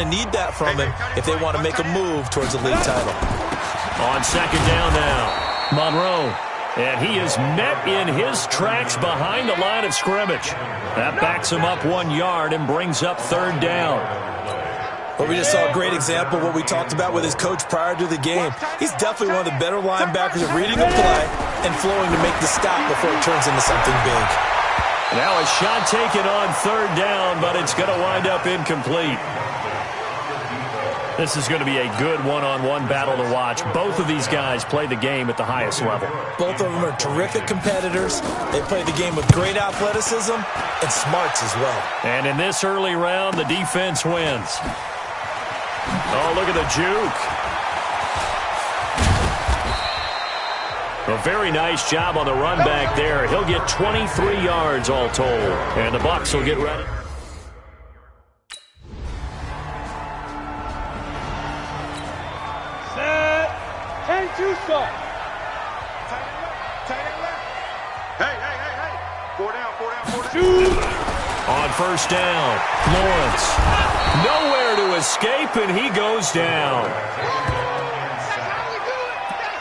Need that from him if they want to make a move towards a league title. On second down now, Monroe. And he is met in his tracks behind the line of scrimmage. That backs him up 1 yard and brings up third down. Well, we just saw a great example of what we talked about with his coach prior to the game. He's definitely one of the better linebackers at reading a play and flowing to make the stop before it turns into something big. Now a shot taken on third down, but it's going to wind up incomplete. This is going to be a good one-on-one battle to watch. Both of these guys play the game at the highest level. Both of them are terrific competitors. They play the game with great athleticism and smarts as well. And in this early round, the defense wins. Oh, look at the juke. A very nice job on the run back there. He'll get 23 yards all told. And the Bucs will get ready. On first down, Lawrence. Nowhere to escape, and he goes down.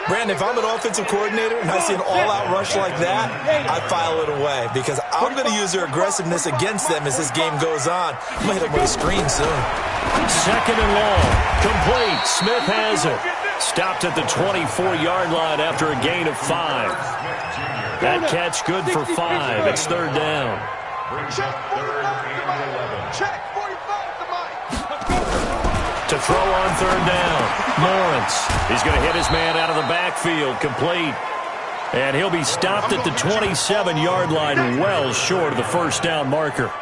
Brandon, if I'm an offensive coordinator and I see an all-out rush like that, I file it away because I'm going to use their aggressiveness against them as this game goes on. I'm going to hit them with a screen soon. Second and long. Complete. Smith has it. Stopped at the 24-yard line after a gain of 5. That catch good for 5. It's third down. To throw on third down, Lawrence. He's going to hit his man out of the backfield, complete. And he'll be stopped at the 27-yard line, well short of the first down marker.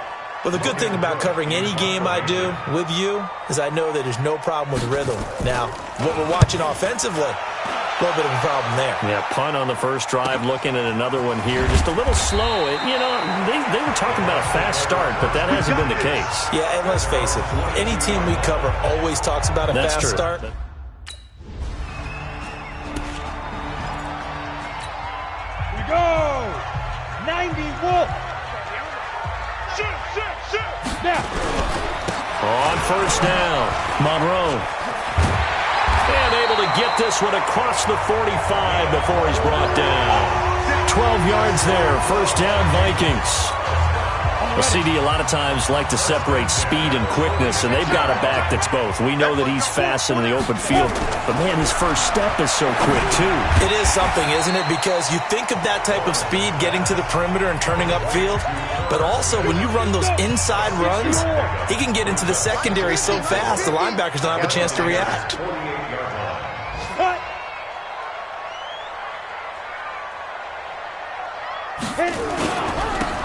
Well, the good thing about covering any game I do with you is I know that there's no problem with rhythm. Now, what we're watching offensively, a little bit of a problem there. Yeah, punt on the first drive, looking at another one here. Just a little slow. You know, they were talking about a fast start, but that hasn't been the case. Yeah, and let's face it, any team we cover always talks about a fast start. We go! 90 Wolf! Snap! On first down, Monroe. And able to get this one across the 45 before he's brought down. 12 yards there, first down Vikings. Well, CD, a lot of times like to separate speed and quickness, and they've got a back that's both. We know that he's fast in the open field, but man, his first step is so quick too. It is something, isn't it? Because you think of that type of speed getting to the perimeter and turning upfield, but also when you run those inside runs, he can get into the secondary so fast the linebackers don't have a chance to react.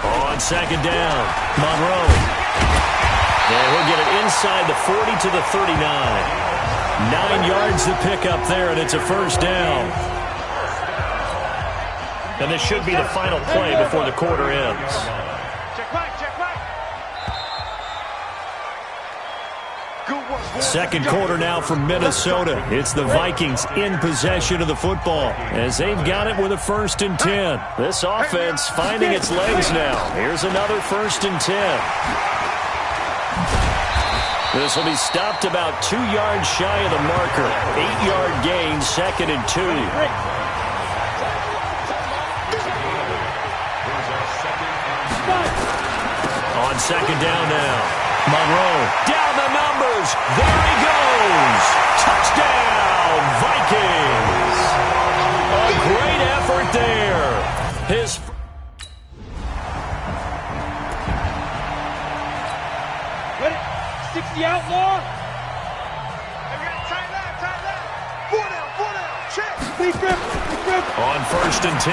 On second down, Monroe. And he'll get it inside the 40 to the 39. 9 yards to pick up there, and it's a first down. And this should be the final play before the quarter ends. Second quarter now from Minnesota. It's the Vikings in possession of the football as they've got it with a 1st and 10. This offense finding its legs now. Here's another 1st and 10. This will be stopped about 2 yards shy of the marker. 8-yard gain, 2nd and 2. On second down now. Monroe down the numbers. There he goes. Touchdown, Vikings. A great effort there. His Ready? 60 outlaw. On 1st and 10,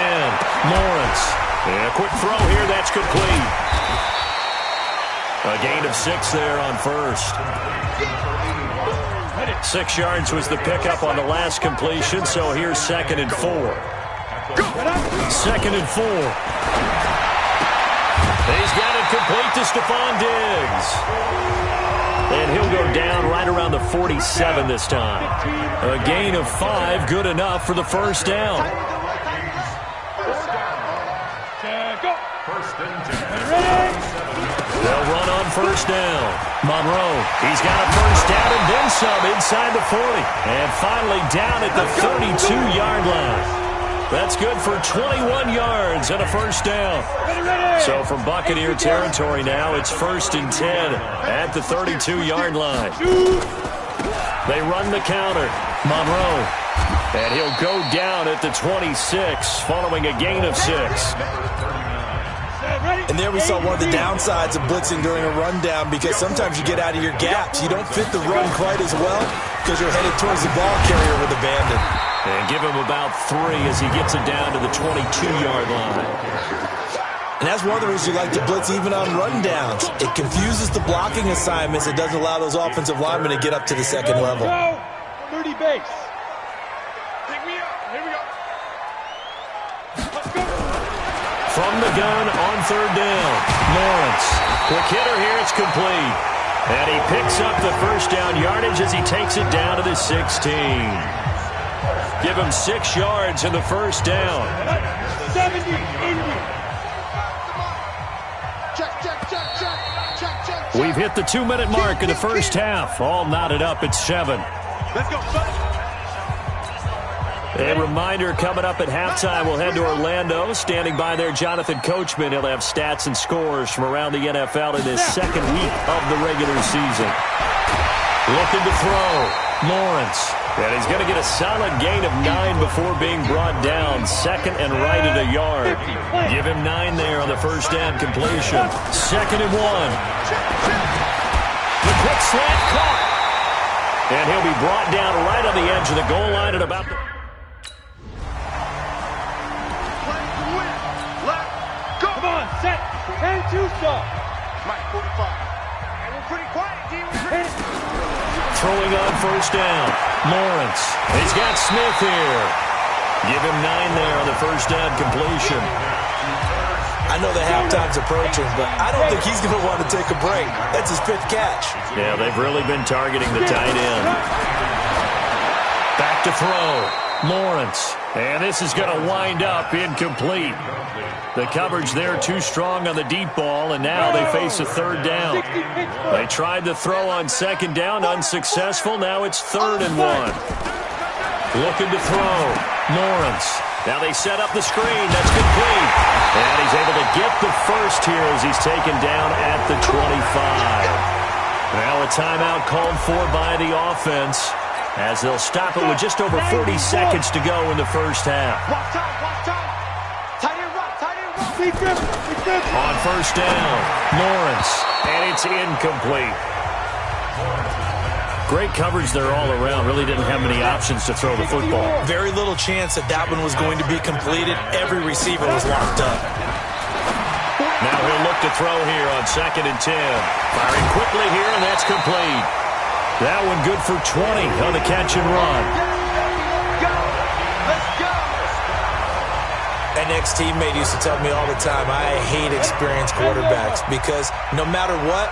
Lawrence. And a quick throw here. That's complete. A gain of 6 there on first. 6 yards was the pickup on the last completion, so here's 2nd and 4. 2nd and 4. He's got it complete to Stephon Diggs. And he'll go down right around the 47 this time. A gain of 5, good enough for the first down. They'll run on first down. Monroe, he's got a first down and then some inside the 40. And finally down at the 32-yard line. That's good for 21 yards and a first down. So from Buccaneer territory now, it's 1st and 10 at the 32-yard line. They run the counter. Monroe. And he'll go down at the 26 following a gain of 6. And there we saw one of the downsides of blitzing during a rundown, because sometimes you get out of your gaps. You don't fit the run quite as well because you're headed towards the ball carrier with abandon. And give him about 3 as he gets it down to the 22-yard line. And that's one of the reasons you like to blitz even on rundowns. It confuses the blocking assignments. It doesn't allow those offensive linemen to get up to the second level. 30 base. Pick me up. Here we go. Let's go. From the gun on 3rd down, Lawrence. Quick hitter here, it's complete. And he picks up the first down yardage as he takes it down to the 16. Give him 6 yards in the first down. 70, 80. We've hit the 2-minute mark in the first half. All knotted up at 7. Let's go, A reminder, coming up at halftime, we'll head to Orlando. Standing by there, Jonathan Coachman. He'll have stats and scores from around the NFL in his second week of the regular season. Looking to throw. Lawrence. And he's going to get a solid gain of 9 before being brought down. 2nd and right at a yard. Give him 9 there on the first down completion. 2nd and 1. The quick slant caught. And he'll be brought down right on the edge of the goal line at about the... Come on, set. And 2 stop. Mike, 45. And we're pretty quiet, D. Throwing on first down. Lawrence. He's got Smith here. Give him 9 there on the first down completion. I know the halftime's approaching, but I don't think he's going to want to take a break. That's his 5th catch. Yeah, they've really been targeting the tight end. Back to throw. Lawrence. And this is going to wind up incomplete. The coverage there too strong on the deep ball, and now they face a 3rd down. They tried to throw on 2nd down, unsuccessful. Now it's 3rd and 1. Looking to throw. Lawrence. Now they set up the screen. That's complete. And he's able to get the first here as he's taken down at the 25. Now a timeout called for by the offense, as they'll stop it with just over 40 seconds to go in the first half. Watch time. Tight end run. On first down, Lawrence, and it's incomplete. Great coverage there all around. Really didn't have many options to throw the football. Very little chance that that one was going to be completed. Every receiver was locked up. Now he'll look to throw here on 2nd and 10. Firing quickly here, and that's complete. That one good for 20 on the catch and run. An ex-teammate used to tell me all the time, I hate experienced quarterbacks because no matter what,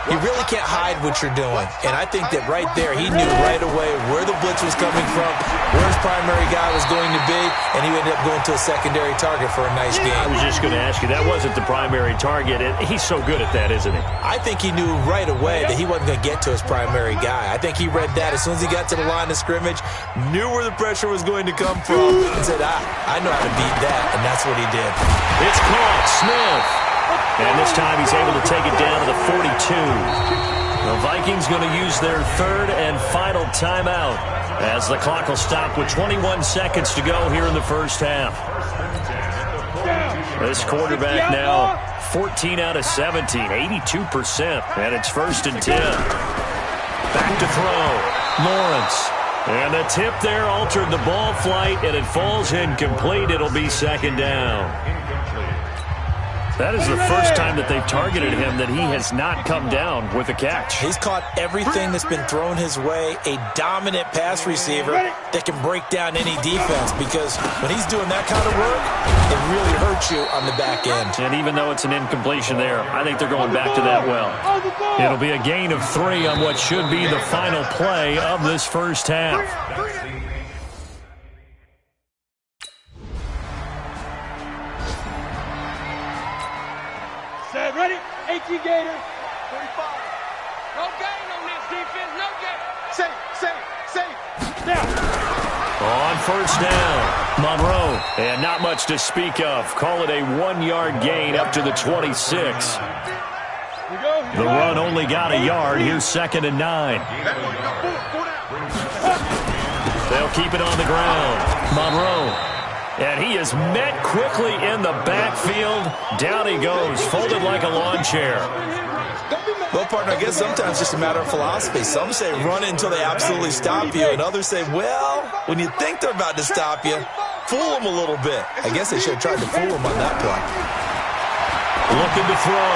you really can't hide what you're doing. And I think that right there, he knew right away where the blitz was coming from, where his primary guy was going to be, and he ended up going to a secondary target for a nice game. I was just going to ask you, that wasn't the primary target. He's so good at that, isn't he? I think he knew right away that he wasn't going to get to his primary guy. I think he read that as soon as he got to the line of scrimmage, knew where the pressure was going to come from, and said, I know how to beat that, and that's what he did. It's caught. Smith. And this time he's able to take it down to the 42. The Vikings going to use their 3rd and final timeout as the clock will stop with 21 seconds to go here in the first half. This quarterback now 14 out of 17, 82%, and it's 1st and 10. Back to throw. Lawrence. And the tip there altered the ball flight, and it falls incomplete. It'll be 2nd down. That is the first time that they've targeted him that he has not come down with a catch. He's caught everything that's been thrown his way. A dominant pass receiver that can break down any defense, because when he's doing that kind of work, it really hurts you on the back end. And even though it's an incompletion there, I think they're going back to that well. It'll be a gain of 3 on what should be the final play of this first half. Get you, Gator. 45. No gain on this defense. No gain. Safe. Down. On first down, Monroe. And not much to speak of. Call it a 1-yard gain up to the 26. The run only got a yard. Here's 2nd and 9. They'll keep it on the ground. Monroe. And he is met quickly in the backfield. Down he goes, folded like a lawn chair. Well, partner, I guess sometimes it's just a matter of philosophy. Some say run until they absolutely stop you, and others say, well, when you think they're about to stop you, fool them a little bit. I guess they should have tried to fool them on that play. Looking to throw.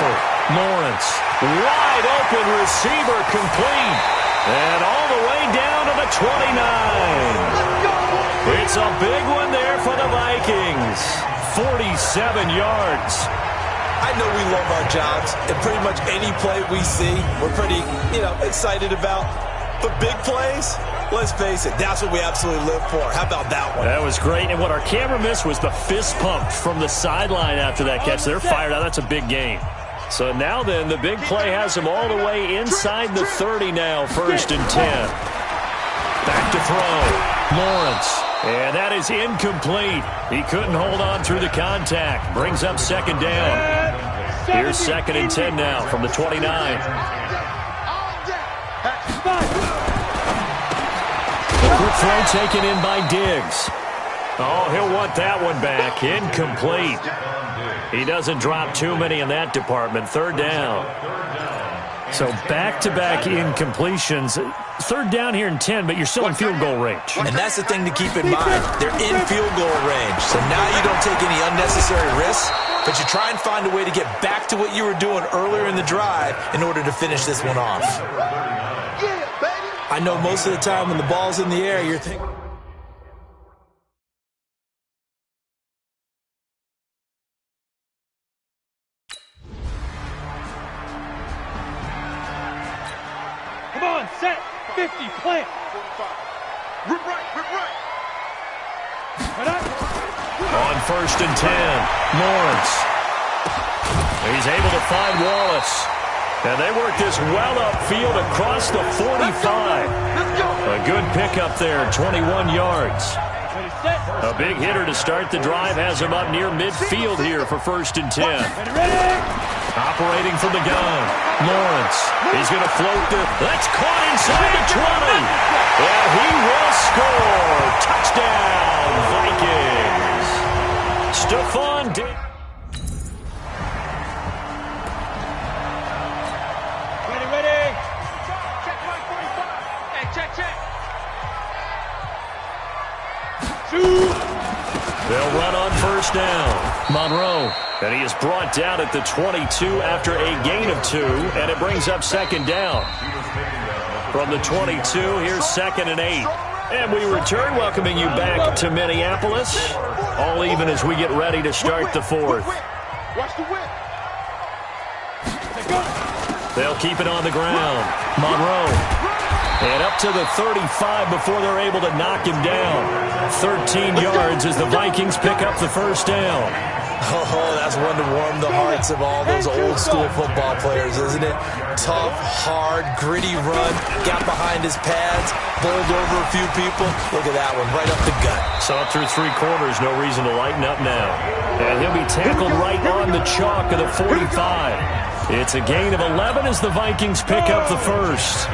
Lawrence. Wide open receiver complete. And all the way down to the 29. It's a big one there for the Vikings. 47 yards. I know we love our jobs, and pretty much any play we see, we're pretty, excited about. But big plays, let's face it, that's what we absolutely live for. How about that one? That was great, and what our camera missed was the fist pump from the sideline after that catch. They're fired out. That's a big game. So now then, the big play has them all the way inside the 30 now, 1st and 10. Back to throw. Lawrence. And that is incomplete. He couldn't hold on through the contact. Brings up 2nd down. Here's 2nd and 10 now from the 29. The quick throw taken in by Diggs. Oh, he'll want that one back. Incomplete. He doesn't drop too many in that department. 3rd down. So back-to-back incompletions. 3rd down here and 10, but you're still in field goal range. And that's the thing to keep in mind. They're in field goal range. So now you don't take any unnecessary risks, but you try and find a way to get back to what you were doing earlier in the drive in order to finish this one off. I know most of the time when the ball's in the air, you're thinking... Come on, set. 50, plant. Rip right. On 1st and 10, Lawrence. He's able to find Wallace. And they work this well upfield across the 45. A good pickup there, 21 yards. A big hitter to start the drive has him up near midfield here for 1st and 10. Operating from the gun, Lawrence. He's going to float the... That's caught inside the 20. And he will score. Touchdown, Vikings. Stephon Diggs. Ready. Check 145. Hey, check. Shoot. They'll run on 1st down. Monroe. And he is brought down at the 22 after a gain of 2. And it brings up 2nd down. From the 22, here's 2nd and 8. And we return, welcoming you back to Minneapolis. All even as we get ready to start the 4th. Watch the whip. They'll keep it on the ground. Monroe. And up to the 35 before they're able to knock him down. 13 yards as the Vikings pick up the 1st down. Oh, that's one to warm the hearts of all those old-school football players, isn't it? Tough, hard, gritty run, got behind his pads, bowled over a few people. Look at that one, right up the gut. Saw it through 3 quarters, no reason to lighten up now. And he'll be tackled right on the chalk of the 45. It's a gain of 11 as the Vikings pick up the 1st.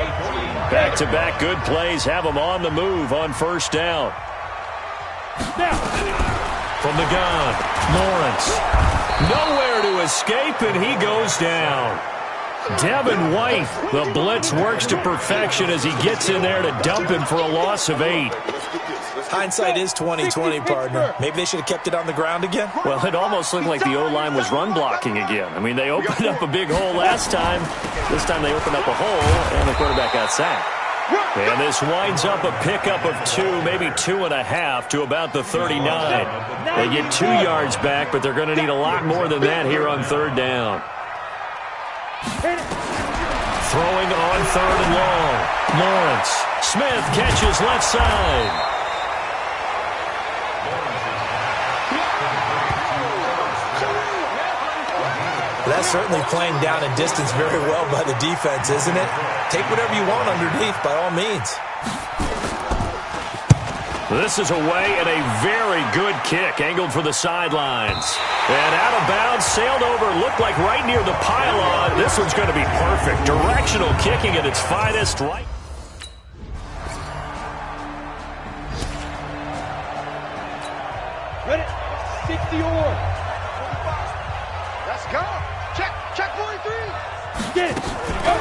Back-to-back good plays have them on the move on 1st down. From the gun, Lawrence. Nowhere to escape, and he goes down. Devin White, the blitz works to perfection as he gets in there to dump him for a loss of 8. Hindsight is 20/20, partner. Maybe they should have kept it on the ground again. Well, it almost looked like the O-line was run blocking again. I mean, they opened up a big hole last time. This time they opened up a hole, and the quarterback got sacked. And this winds up a pickup of 2, maybe 2.5 to about the 39. They get 2 yards back, but they're going to need a lot more than that here on 3rd down. Throwing on 3rd and long. Lawrence. Smith catches left side. That's certainly playing down and distance very well by the defense, isn't it? Take whatever you want underneath, by all means. This is away and a very good kick, angled for the sidelines. And out of bounds, sailed over, looked like right near the pylon. This one's going to be perfect. Directional kicking at its finest. Right. Ready? 60 or. Let's go. Check 43. Get it. Go.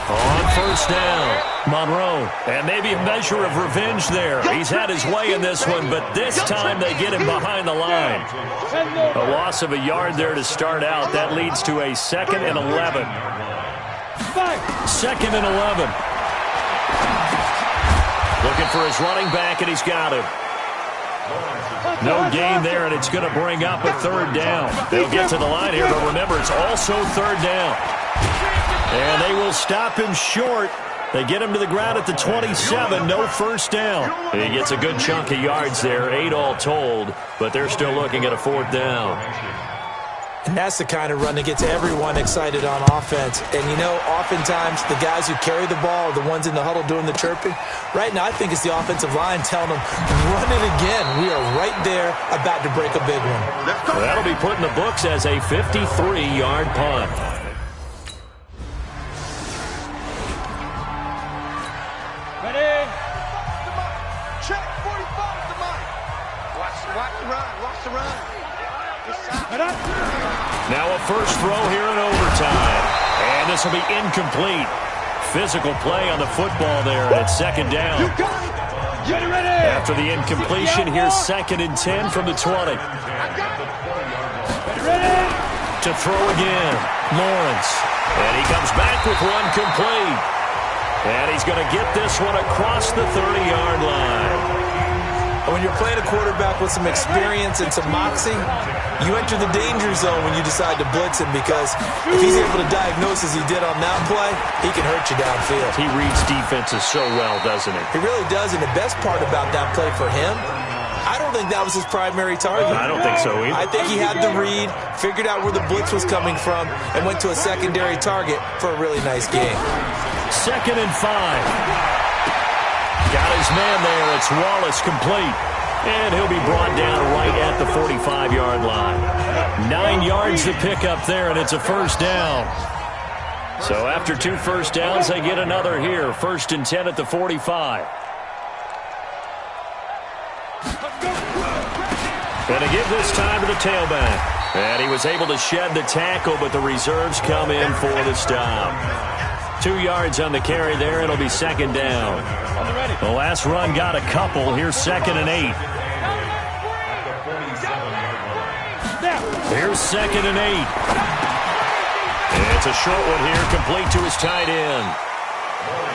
On first down, Monroe. And maybe a measure of revenge there. He's had his way in this one, but this time they get him behind the line. A loss of a yard there to start out. That leads to a 2nd and 11. 2nd and 11. Looking for his running back, and he's got him. No gain there, and it's going to bring up a 3rd down. They'll get to the line here, but remember, it's also 3rd down. And they will stop him short. They get him to the ground at the 27, no first down. He gets a good chunk of yards there, 8 all told, but they're still looking at a 4th down. And that's the kind of run that gets everyone excited on offense. And, you know, oftentimes the guys who carry the ball are the ones in the huddle doing the chirping. Right now, I think it's the offensive line telling them, run it again. We are right there about to break a big one. Well, that'll be put in the books as a 53-yard punt. Ready? Check 45 at the mic. Watch the run. Now a first throw here in overtime. And this will be incomplete. Physical play on the football there, and it's 2nd down. Get it ready. After the incompletion, here's 2nd and 10 from the 20. Ready. To throw again, Lawrence. And he comes back with one complete. And he's going to get this one across the 30-yard line. When you're playing a quarterback with some experience and some moxie, you enter the danger zone when you decide to blitz him, because if he's able to diagnose as he did on that play, he can hurt you downfield. He reads defenses so well, doesn't he? He really does, and the best part about that play for him, I don't think that was his primary target. I don't think so either. I think he had the read, figured out where the blitz was coming from, and went to a secondary target for a really nice game. 2nd and 5. Got his man there. It's Wallace complete. And he'll be brought down right at the 45-yard line. 9 yards to pick up there, and it's a first down. So after 2 first downs, they get another here. 1st and 10 at the 45. Going to give this time to the tailback. And he was able to shed the tackle, but the reserves come in for the stop. 2 yards on the carry there. It'll be 2nd down. The last run got a couple. Here's 2nd and 8. Here's 2nd and 8. It's a short one here, complete to his tight end.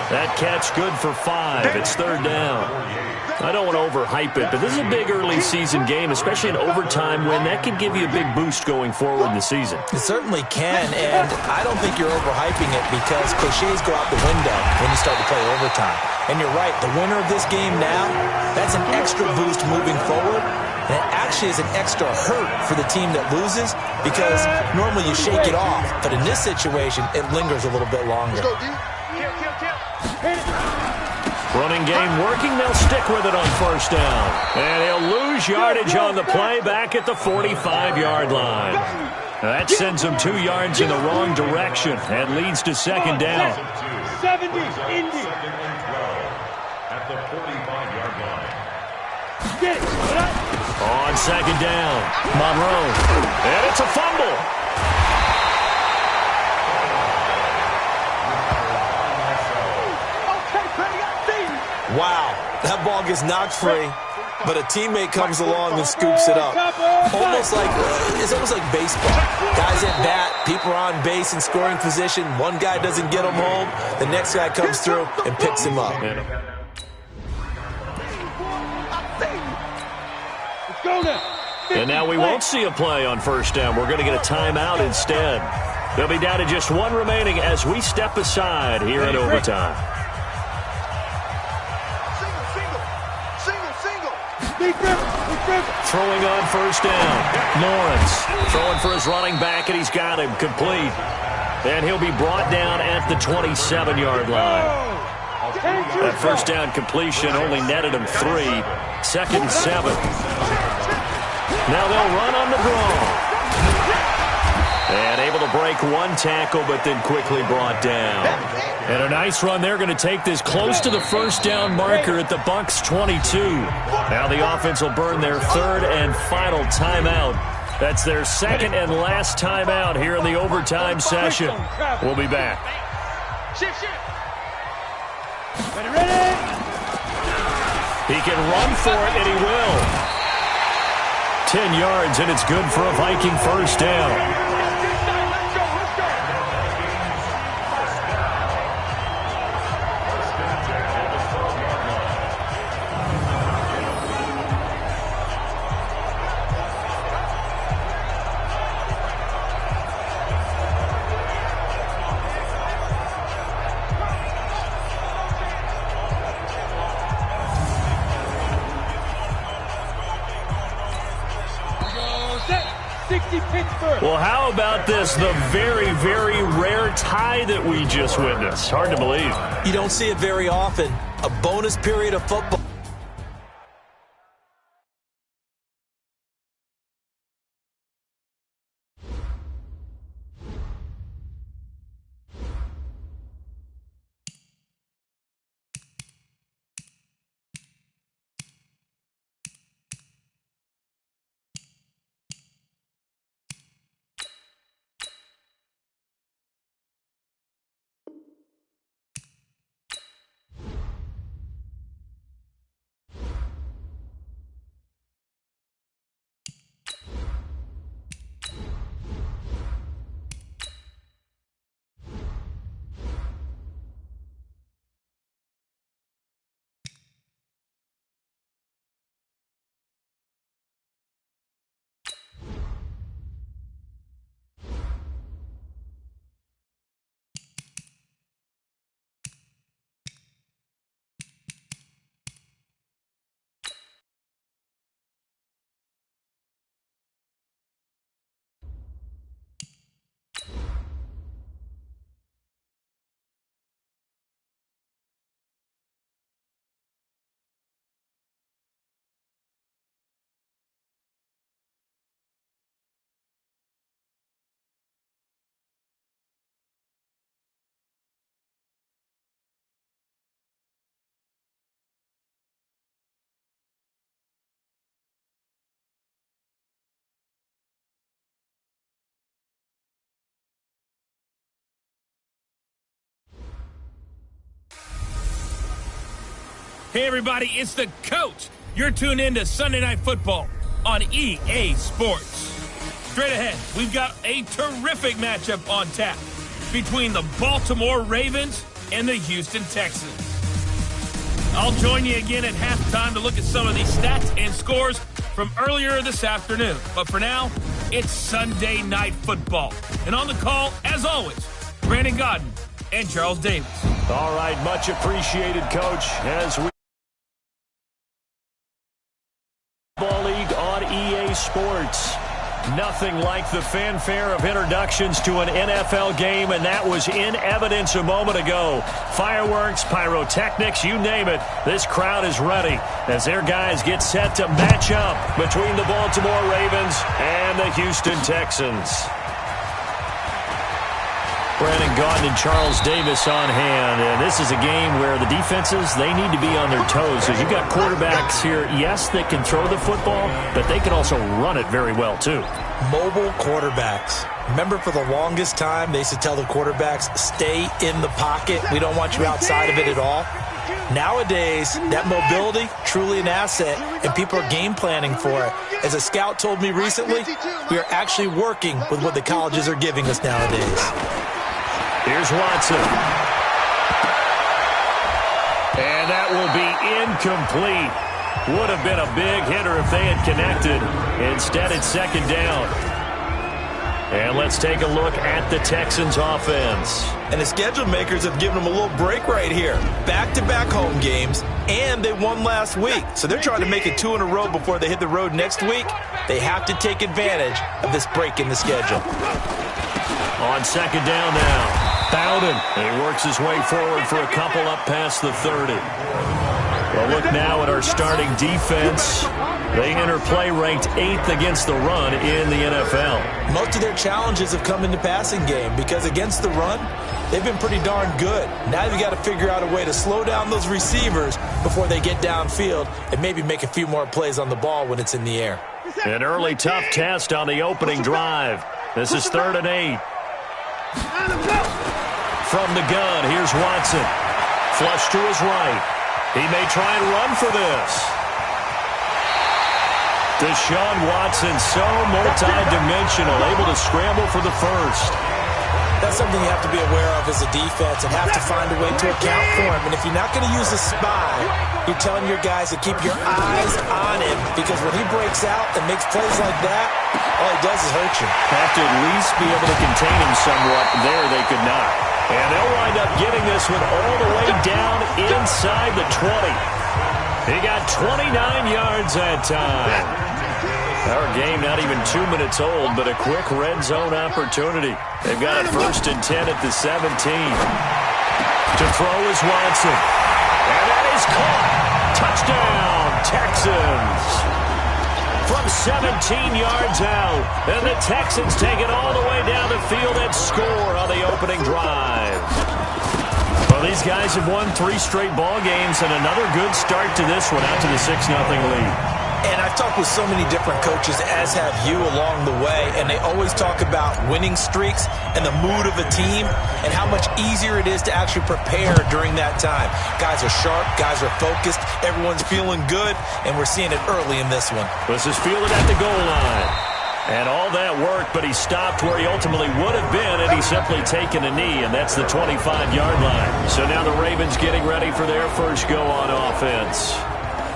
That catch good for 5. It's 3rd down. I don't want to overhype it, but this is a big early season game, especially an overtime win. That can give you a big boost going forward in the season. It certainly can, and I don't think you're overhyping it, because cliches go out the window when you start to play overtime. And you're right, the winner of this game now, that's an extra boost moving forward. And it actually is an extra hurt for the team that loses, because normally you shake it off. But in this situation, it lingers a little bit longer. Let's go, D. Running game working. They'll stick with it on first down. And he'll lose yardage on the play back at the 45-yard line. That sends him 2 yards in the wrong direction and leads to 2nd down. 70, Indy. At the 45-yard line. Get it. On 2nd down, Monroe. And it's a fumble. Wow, that ball gets knocked free, but a teammate comes along and scoops it up. It's almost like baseball. Guys at bat, people are on base in scoring position. One guy doesn't get him home, the next guy comes through and picks him up. And now we won't see a play on first down. We're going to get a timeout instead. They'll be down to just 1 remaining as we step aside here in overtime. Throwing on first down. Lawrence throwing for his running back, and he's got him complete. And he'll be brought down at the 27-yard line. That first down completion only netted him 3. 2nd and 7. Now they'll run on the draw. And able to break one tackle, but then quickly brought down. And a nice run. They're going to take this close to the first down marker at the Bucs 22. Now the offense will burn their 3rd and final timeout. That's their 2nd and last timeout here in the overtime session. We'll be back. He can run for it, and he will. 10 yards, and it's good for a Viking first down. Well, how about this? The very, very rare tie that we just witnessed. Hard to believe. You don't see it very often. A bonus period of football. Hey, everybody, it's the coach. You're tuned in to Sunday Night Football on EA Sports. Straight ahead, we've got a terrific matchup on tap between the Baltimore Ravens and the Houston Texans. I'll join you again at halftime to look at some of these stats and scores from earlier this afternoon. But for now, it's Sunday Night Football. And on the call, as always, Brandon Godden and Charles Davis. All right, much appreciated, Coach, as we Football League on EA Sports. Nothing like the fanfare of introductions to an NFL game, and that was in evidence a moment ago. Fireworks, pyrotechnics, you name it. This crowd is ready as their guys get set to match up between the Baltimore Ravens and the Houston Texans. Brandon Gaudin and Charles Davis on hand. And this is a game where the defenses, they need to be on their toes. As you've got quarterbacks here, yes, they can throw the football, but they can also run it very well, too. Mobile quarterbacks. Remember, for the longest time, they used to tell the quarterbacks, stay in the pocket. We don't want you outside of it at all. Nowadays, that mobility, truly an asset, and people are game planning for it. As a scout told me recently, we are actually working with what the colleges are giving us nowadays. Here's Watson. And that will be incomplete. Would have been a big hitter if they had connected. Instead, it's second down. And let's take a look at the Texans offense. And the schedule makers have given them a little break right here. Back-to-back home games, and they won last week. So they're trying to make it 2 in a row before they hit the road next week. They have to take advantage of this break in the schedule. On second down now. Bowden. He works his way forward for a couple up past the 30. Well, look now at our starting defense. They enter play ranked 8th against the run in the NFL. Most of their challenges have come in the passing game because against the run, they've been pretty darn good. Now you've got to figure out a way to slow down those receivers before they get downfield and maybe make a few more plays on the ball when it's in the air. An early tough test on the opening drive. This is 3rd and 8. From the gun, here's Watson. Flush to his right. He may try and run for this. Deshaun Watson, so multi-dimensional, able to scramble for the first. That's something you have to be aware of as a defense and have to find a way to account for him. And if you're not going to use a spy, you're telling your guys to keep your eyes on him because when he breaks out and makes plays like that, all he does is hurt you. Have to at least be able to contain him somewhat. There they could not. And they'll wind up getting this one all the way down inside the 20. He got 29 yards that time. Our game not even 2 minutes old, but a quick red zone opportunity. They've got a 1st and 10 at the 17. To throw is Watson. And that is caught. Touchdown, Texans. From 17 yards out. And the Texans take it all the way down the field and score on the opening drive. Well, these guys have won 3 straight ball games and another good start to this one out to the 6-0 lead. And I've talked with so many different coaches, as have you along the way, and they always talk about winning streaks and the mood of a team and how much easier it is to actually prepare during that time. Guys are sharp, guys are focused, everyone's feeling good, and we're seeing it early in this one. This is fielded at the goal line. And all that worked, but he stopped where he ultimately would have been had he simply taken a knee, and that's the 25-yard line. So now the Ravens getting ready for their first go on offense.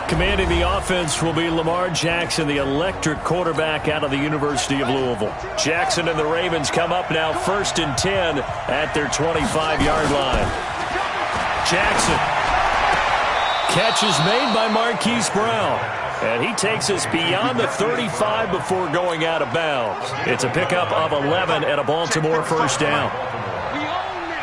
Commanding the offense will be Lamar Jackson, the electric quarterback out of the University of Louisville. Jackson and the Ravens come up now 1st and 10 at their 25-yard line. Jackson. Catch is made by Marquise Brown. And he takes us beyond the 35 before going out of bounds. It's a pickup of 11 and a Baltimore 1st down.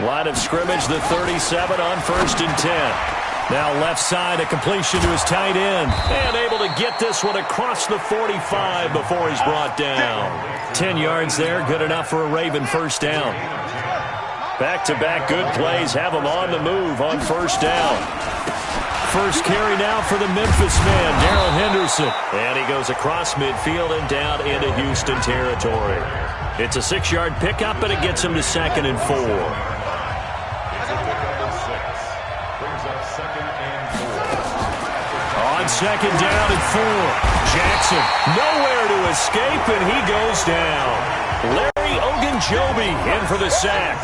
Line of scrimmage, the 37 on 1st and 10. Now left side, a completion to his tight end. And able to get this one across the 45 before he's brought down. 10 yards there, good enough for a Raven 1st down. Back-to-back good plays have him on the move on 1st down. First carry now for the Memphis man, Darrell Henderson. And he goes across midfield and down into Houston territory. It's a 6-yard pickup, and it gets him to 2nd and 4. On 2nd down and 4. Jackson nowhere to escape, and he goes down. Larry Ogunjobi in for the sack.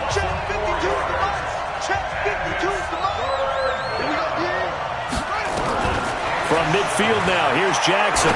Check 52 is the box. Check 52 is the box. From midfield now, here's Jackson.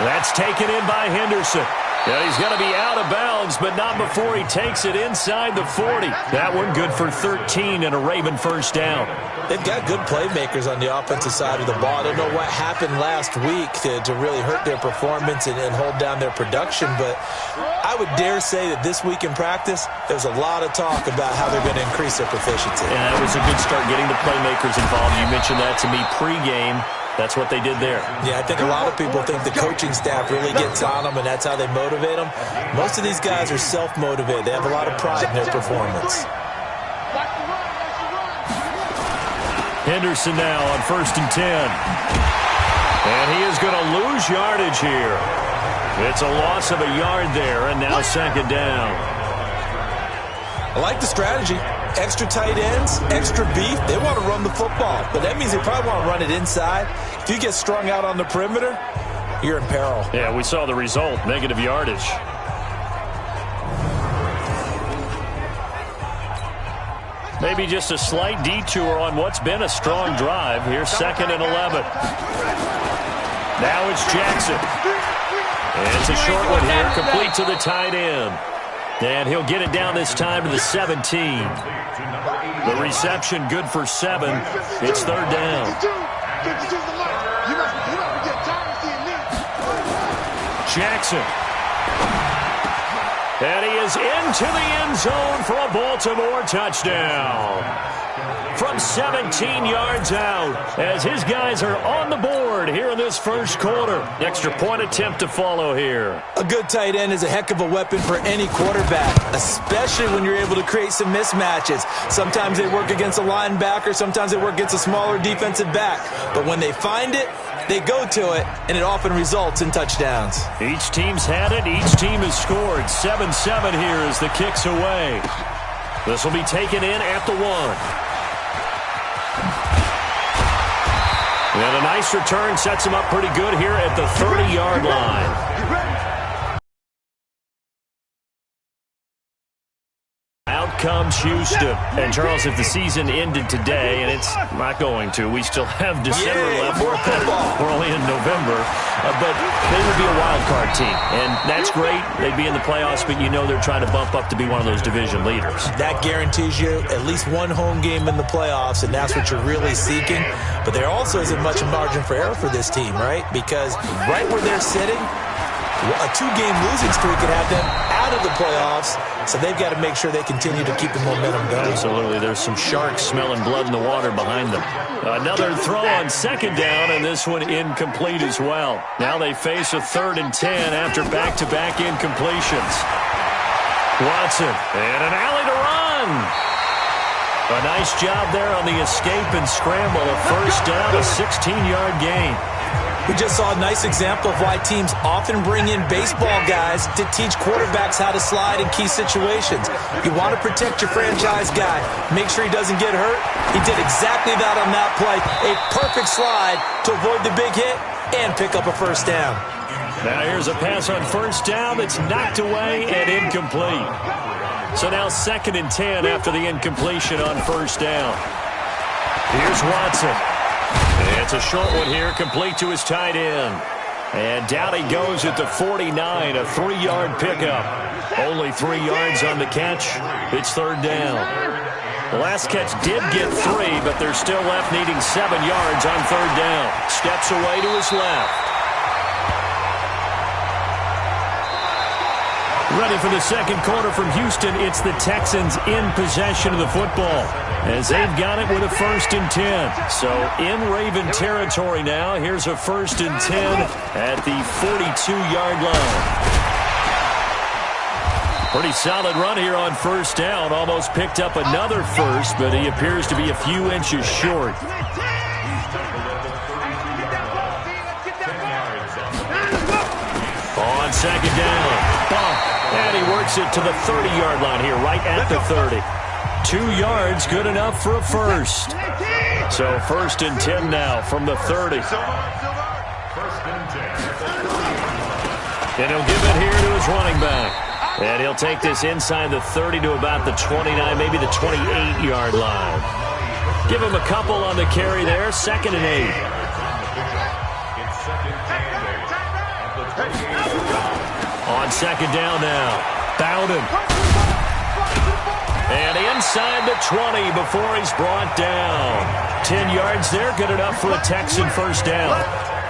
That's taken in by Henderson. Yeah, he's going to be out of bounds, but not before he takes it inside the 40. That one good for 13 and a Raven 1st down. They've got good playmakers on the offensive side of the ball. I don't know what happened last week to really hurt their performance and hold down their production, but I would dare say that this week in practice, there's a lot of talk about how they're going to increase their proficiency. Yeah, it was a good start getting the playmakers involved. You mentioned that to me pregame. That's what they did there. Yeah, I think a lot of people think the coaching staff really gets on them, and that's how they motivate them. Most of these guys are self-motivated. They have a lot of pride in their performance. Henderson now on 1st and 10. And he is going to lose yardage here. It's a loss of a yard there, and now 2nd down. I like the strategy. Extra tight ends, extra beef. They want to run the football, but that means they probably want to run it inside. If you get strung out on the perimeter, you're in peril. Yeah, we saw the result, negative yardage. Maybe just a slight detour on what's been a strong drive. Here's 2nd and 11. Now it's Jackson. It's a short one here, complete to the tight end. And he'll get it down this time to the 17. The reception good for 7. It's third down. Jackson. And he is into the end zone for a Baltimore touchdown. From 17 yards out, as his guys are on the board here in this first quarter. Extra point attempt to follow here. A good tight end is a heck of a weapon for any quarterback, especially when you're able to create some mismatches. Sometimes they work against a linebacker, sometimes they work against a smaller defensive back. But when they find it, they go to it, and it often results in touchdowns. Each team's had it. Each team has scored. 7-7 here as the kick's away. This will be taken in at the 1. And a nice return sets him up pretty good here at the 30-yard line. Out comes Houston. And, Charles, if the season ended today, and it's not going to, we still have December left. We're only in November. But they would be a wild card team. And that's great. They'd be in the playoffs, but you know they're trying to bump up to be one of those division leaders. That guarantees you at least one home game in the playoffs, and that's what you're really seeking. But there also isn't much margin for error for this team, right? Because right where they're sitting, a 2-game losing streak could have them out of the playoffs, so they've got to make sure they continue to keep the momentum going. Absolutely. There's some sharks smelling blood in the water behind them. Another throw on second down, and this one incomplete as well. Now they face a 3rd and 10 after back-to-back incompletions. Watson, and an alley to run. A nice job there on the escape and scramble. A first down, a 16-yard gain. We just saw a nice example of why teams often bring in baseball guys to teach quarterbacks how to slide in key situations. You want to protect your franchise guy. Make sure he doesn't get hurt. He did exactly that on that play. A perfect slide to avoid the big hit and pick up a first down. Now here's a pass on first down that's knocked away and incomplete. So now 2nd and 10 after the incompletion on first down. Here's Watson. It's a short one here, complete to his tight end. And down he goes at the 49, a 3-yard pickup. Only 3 yards on the catch. It's third down. The last catch did get 3, but they're still left needing 7 yards on third down. Steps away to his left. Ready for the second quarter from Houston. It's the Texans in possession of the football, as they've got it with a 1st and 10. So in Raven territory now. Here's a 1st and 10 at the 42-yard line. Pretty solid run here on first down. Almost picked up another first, but he appears to be a few inches short. On second down. Bump. And he works it to the 30-yard line here, right at the 30. 2 yards, good enough for a first. So 1st and 10 now from the 30. And he'll give it here to his running back. And he'll take this inside the 30 to about the 29, maybe the 28-yard line. Give him a couple on the carry there, 2nd and 8. On second down now, Bowden. And inside the 20 before he's brought down. 10 yards there, good enough for a Texan first down.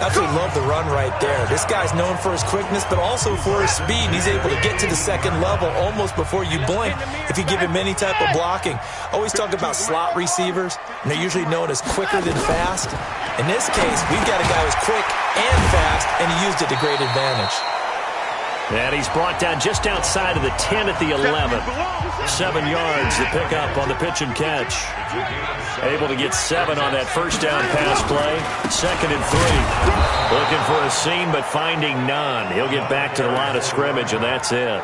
Absolutely love the run right there. This guy's known for his quickness, but also for his speed. He's able to get to the second level almost before you blink if you give him any type of blocking. Always talk about slot receivers, and they're usually known as quicker than fast. In this case, we've got a guy who's quick and fast, and he used it to great advantage. And he's brought down just outside of the 10 at the 11. 7 yards to pick up on the pitch and catch. Able to get 7 on that first down pass play. 2nd and 3. Looking for a seam, but finding none. He'll get back to the line of scrimmage, and that's it.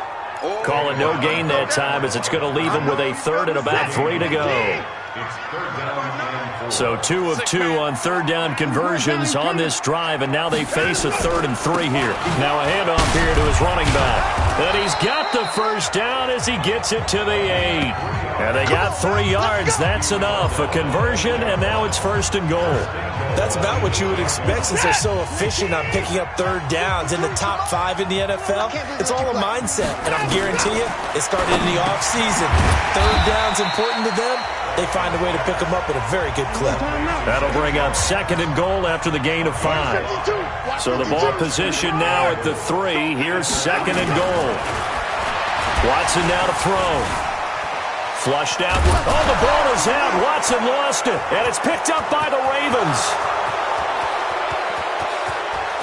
Call it no gain that time, as it's going to leave him with a 3rd and about 3 to go. So 2 of 2 on third down conversions on this drive, and now they face a 3rd and 3 here. Now a handoff here to his running back. And he's got the first down as he gets it to the 8. And they got 3 yards. That's enough. A conversion, and now it's 1st and goal. That's about what you would expect since they're so efficient on picking up third downs. In the top 5 in the NFL, it's all a mindset. And I guarantee you, it started in the offseason. Third down's important to them. They find a way to pick them up at a very good clip. That'll bring up 2nd and goal after the gain of 5. So the ball position now at the 3. Here's 2nd and goal. Watson now to throw. Flushed out. Oh, the ball is out. Watson lost it. And it's picked up by the Ravens.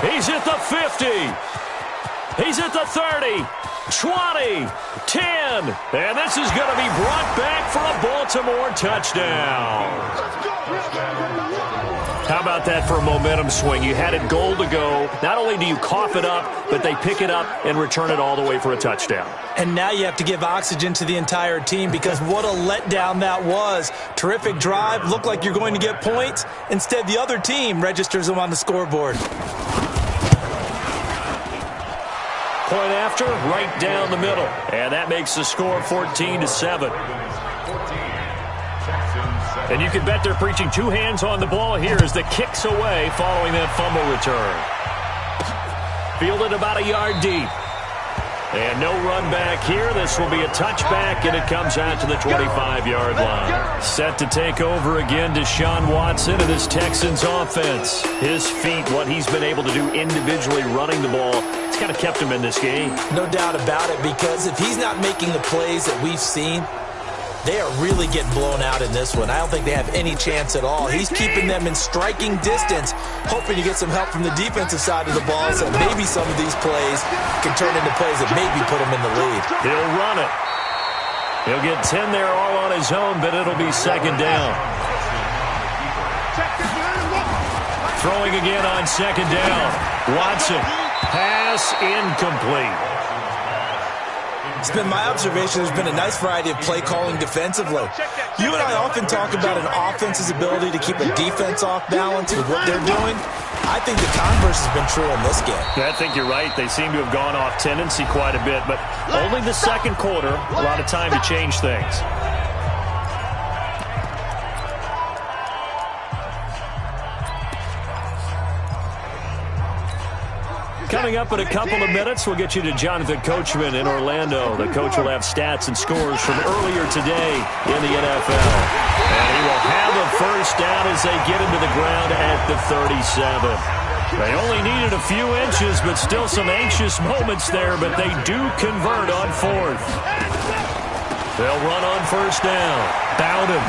He's at the 50. He's at the 30. 20. 10. And this is going to be brought back for a Baltimore touchdown. How about that for a momentum swing? You had it goal to go. Not only do you cough it up, but they pick it up and return it all the way for a touchdown. And now you have to give oxygen to the entire team because what a letdown that was. Terrific drive. Looked like you're going to get points. Instead, the other team registers them on the scoreboard. Point after, right down the middle. And that makes the score 14-7. And you can bet they're preaching 2 hands on the ball here as the kick's away following that fumble return. Fielded about a yard deep. And no run back here. This will be a touchback, and it comes out to the 25-yard line. Set to take over again, Deshaun Watson and his Texans offense. His feet, what he's been able to do individually running the ball, it's kind of kept him in this game. No doubt about it, because if he's not making the plays that we've seen, they are really getting blown out in this one. I don't think they have any chance at all. He's keeping them in striking distance, hoping to get some help from the defensive side of the ball so maybe some of these plays can turn into plays that maybe put him in the lead. He'll run it. He'll get 10 there all on his own, but it'll be 2nd down. Throwing again on 2nd down. Watson. Pass incomplete. It's been my observation there's been a nice variety of play calling defensively. You and I often talk about an offense's ability to keep a defense off balance with what they're doing. I think the converse has been true in this game. Yeah, I think you're right. They seem to have gone off tendency quite a bit, but only the 2nd quarter, a lot of time to change things. Coming up in a couple of minutes, we'll get you to Jonathan Coachman in Orlando. The coach will have stats and scores from earlier today in the NFL. And he will have a first down as they get into the ground at the 37. They only needed a few inches, but still some anxious moments there, but they do convert on 4th. They'll run on 1st down. Bowden.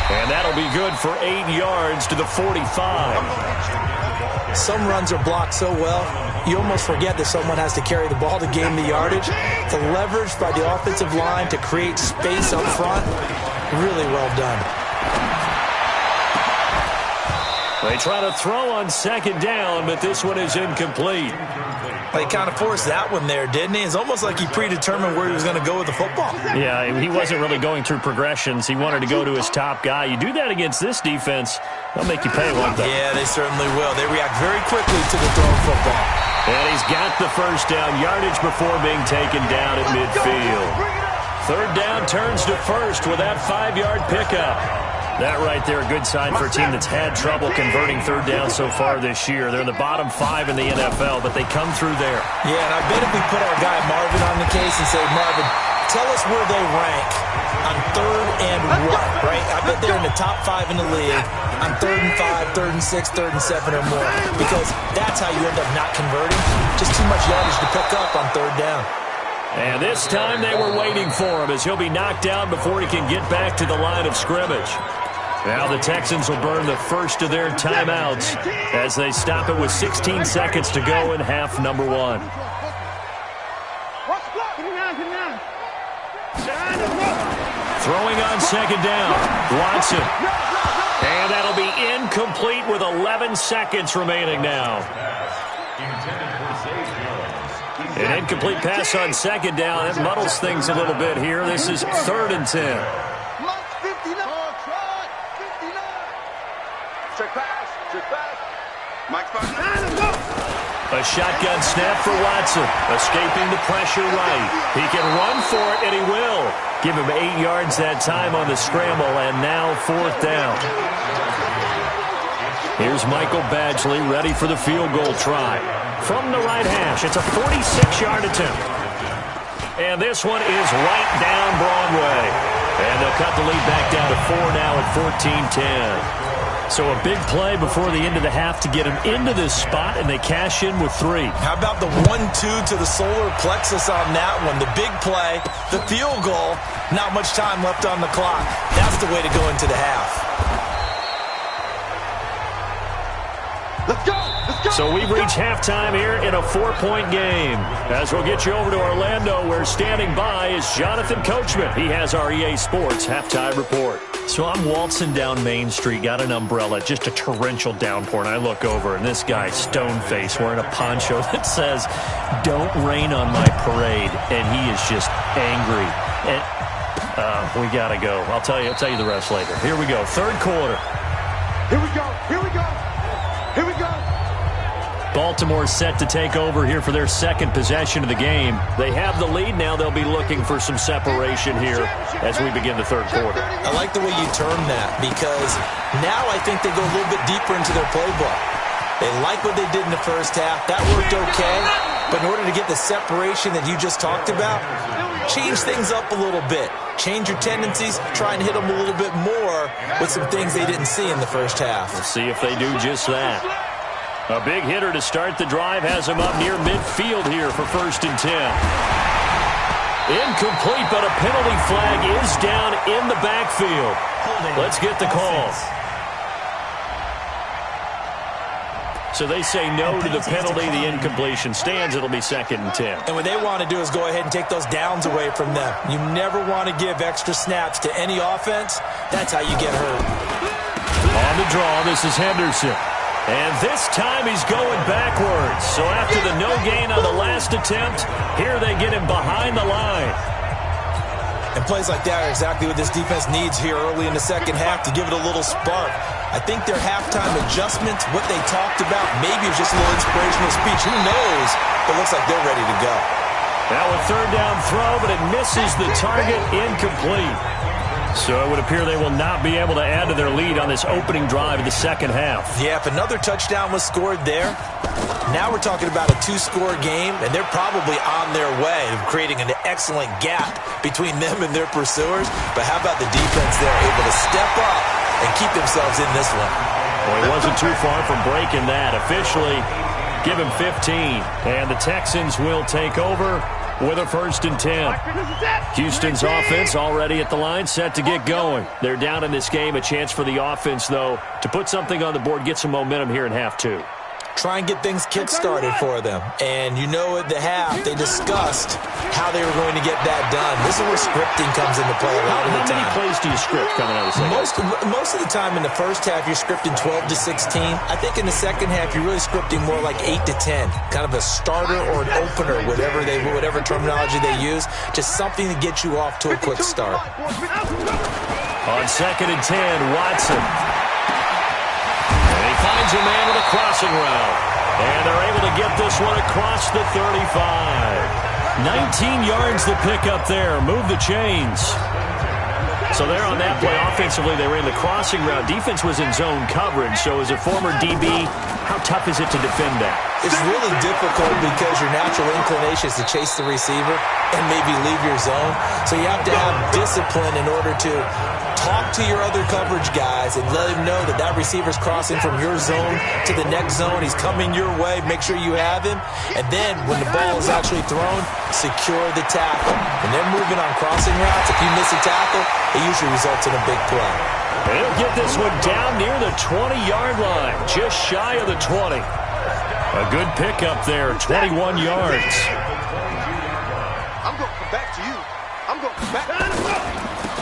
And that'll be good for 8 yards to the 45. Some runs are blocked so well, you almost forget that someone has to carry the ball to gain the yardage. The leverage by the offensive line to create space up front, really well done. They try to throw on 2nd down, but this one is incomplete. Well, he kind of forced that one there, didn't he? It's almost like he predetermined where he was going to go with the football. Yeah, he wasn't really going through progressions. He wanted to go to his top guy. You do that against this defense, they'll make you pay, won't they? Yeah, they certainly will. They react very quickly to the thrown football. And he's got the first down yardage before being taken down at midfield. 3rd down turns to 1st with that 5-yard pickup. That right there, a good sign for a team that's had trouble converting 3rd down so far this year. They're in the bottom 5 in the NFL, but they come through there. Yeah, and I bet if we put our guy Marvin on the case and say, Marvin, tell us where they rank on 3rd and what, right? I bet they're in the top 5 in the league on 3rd and 5, 3rd and 6, 3rd and 7 or more, because that's how you end up not converting. Just too much yardage to pick up on 3rd down. And this time they were waiting for him as he'll be knocked down before he can get back to the line of scrimmage. Now the Texans will burn the first of their timeouts as they stop it with 16 seconds to go in half number 1. Throwing on 2nd down, Watson. And that'll be incomplete with 11 seconds remaining now. An incomplete pass on 2nd down. That muddles things a little bit here. This is 3rd and 10. Check pass. Check pass. Mike's pass. A shotgun snap for Watson. Escaping the pressure right. He can run for it, and he will. Give him 8 yards that time on the scramble, and now 4th down. Here's Michael Badgley ready for the field goal try. From the right hash, it's a 46-yard attempt. And this one is right down Broadway. And they'll cut the lead back down to 4 now at 14-10. So a big play before the end of the half to get him into this spot, and they cash in with 3. How about the 1-2 to the solar plexus on that one? The big play, the field goal, not much time left on the clock. That's the way to go into the half. Let's go! Let's go! So we've reached halftime here in a 4-point game. As we'll get you over to Orlando, where standing by is Jonathan Coachman. He has our EA Sports halftime report. So I'm waltzing down Main Street, got an umbrella, just a torrential downpour, and I look over, and this guy, stone-faced, wearing a poncho that says, "Don't rain on my parade," and he is just angry. And we got to go. I'll tell you the rest later. Here we go, 3rd quarter. Here we go! Here we go! Here we go! Baltimore set to take over here for their 2nd possession of the game. They have the lead now. They'll be looking for some separation here as we begin the 3rd quarter. I like the way you term that, because now I think they go a little bit deeper into their playbook. They like what they did in the first half. That worked okay. But in order to get the separation that you just talked about, change things up a little bit. Change your tendencies. Try and hit them a little bit more with some things they didn't see in the first half. We'll see if they do just that. A big hitter to start the drive has him up near midfield here for 1st and 10. Incomplete, but a penalty flag is down in the backfield. Let's get the call. So they say no to the penalty. The incompletion stands. It'll be 2nd and 10. And what they want to do is go ahead and take those downs away from them. You never want to give extra snaps to any offense. That's how you get hurt. On the draw, this is Henderson. And this time he's going backwards. So after the no gain on the last attempt, here they get him behind the line. And plays like that are exactly what this defense needs here early in the 2nd half to give it a little spark. I think their halftime adjustments, what they talked about, maybe it was just a little inspirational speech. Who knows? But it looks like they're ready to go. Now a 3rd down throw, but it misses the target, incomplete. So it would appear they will not be able to add to their lead on this opening drive of the 2nd half. Yeah, if another touchdown was scored there, now we're talking about a 2-score game, and they're probably on their way of creating an excellent gap between them and their pursuers. But how about the defense there, able to step up and keep themselves in this one? Well, he wasn't too far from breaking that. Officially, give him 15. And the Texans will take over with a 1st and 10. Houston's offense already at the line, set to get going. They're down in this game. A chance for the offense, though, to put something on the board, get some momentum here in half 2. Try and get things kick-started for them. And you know at the half, they discussed how they were going to get that done. This is where scripting comes into play a lot of the time. How many plays do you script coming out of the second half? Most of the time in the first half, you're scripting 12 to 16. I think in the second half, you're really scripting more like 8 to 10. Kind of a starter or an opener, whatever terminology they use. Just something to get you off to a quick start. On 2nd and 10, Watson. Finds a man with a crossing route. And they're able to get this one across the 35. 19 yards the pickup there. Move the chains. So there on that play, offensively, they ran the crossing route. Defense was in zone coverage. So as a former DB, how tough is it to defend that? It's really difficult because your natural inclination is to chase the receiver and maybe leave your zone. So you have to have discipline in order to talk to your other coverage guys and let him know that that receiver's crossing from your zone to the next zone. He's coming your way. Make sure you have him. And then when the ball is actually thrown, secure the tackle. When they're moving on crossing routes, if you miss a tackle, it usually results in a big play. And he'll get this one down near the 20-yard line, just shy of the 20. A good pickup there, 21 yards. I'm going to come back to you. I'm going to come back.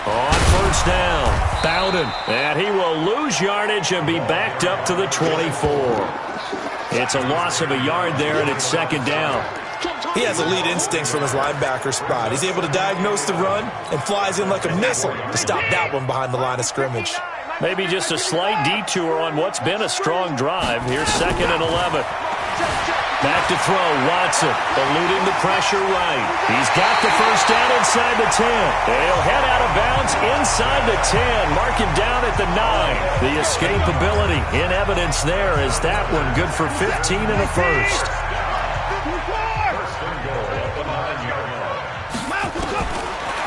On 1st down, Bowden. And he will lose yardage and be backed up to the 24. It's a loss of a yard there, and it's 2nd down. He has elite instincts from his linebacker spot. He's able to diagnose the run and flies in like a missile to stop that one behind the line of scrimmage. Maybe just a slight detour on what's been a strong drive. Here's 2nd and 11. Back to throw, Watson, eluding the pressure right. He's got the first down inside the 10. They'll head out of bounds inside the 10. Mark him down at the 9. The escapability in evidence there is that one good for 15 and a first.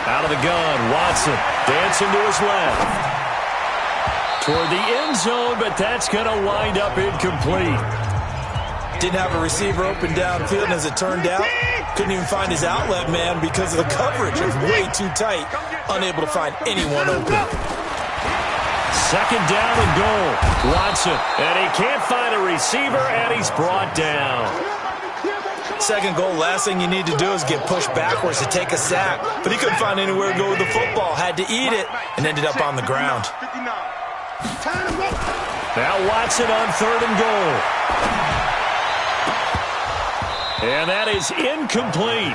Out of the gun, Watson dancing to his left. Toward the end zone, but that's going to wind up incomplete. Didn't have a receiver open downfield, and as it turned out, couldn't even find his outlet man because of the coverage. It was way too tight, unable to find anyone open. 2nd down and goal. Watson, and he can't find a receiver, and he's brought down. 2nd goal, last thing you need to do is get pushed backwards to take a sack. But he couldn't find anywhere to go with the football, had to eat it, and ended up on the ground. Now Watson on 3rd and goal. And that is incomplete.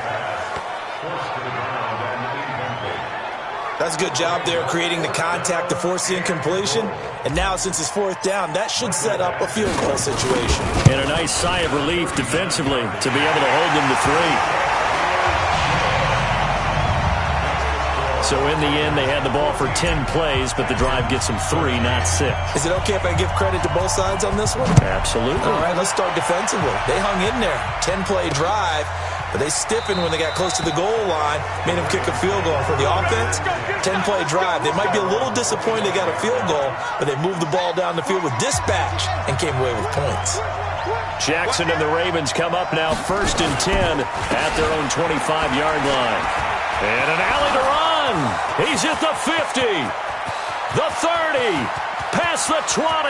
That's a good job there creating the contact to force the incompletion. And now since it's 4th down, that should set up a field goal situation. And a nice sigh of relief defensively to be able to hold them to 3. So in the end, they had the ball for 10 plays, but the drive gets them 3, not 6. Is it okay if I give credit to both sides on this one? Absolutely. All right, let's start defensively. They hung in there. 10-play drive, but they stiffened when they got close to the goal line, made them kick a field goal. For the offense, 10-play drive. They might be a little disappointed they got a field goal, but they moved the ball down the field with dispatch and came away with points. Jackson and the Ravens come up now 1st and 10 at their own 25-yard line. And an alley to run. He's at the 50, the 30, past the 20,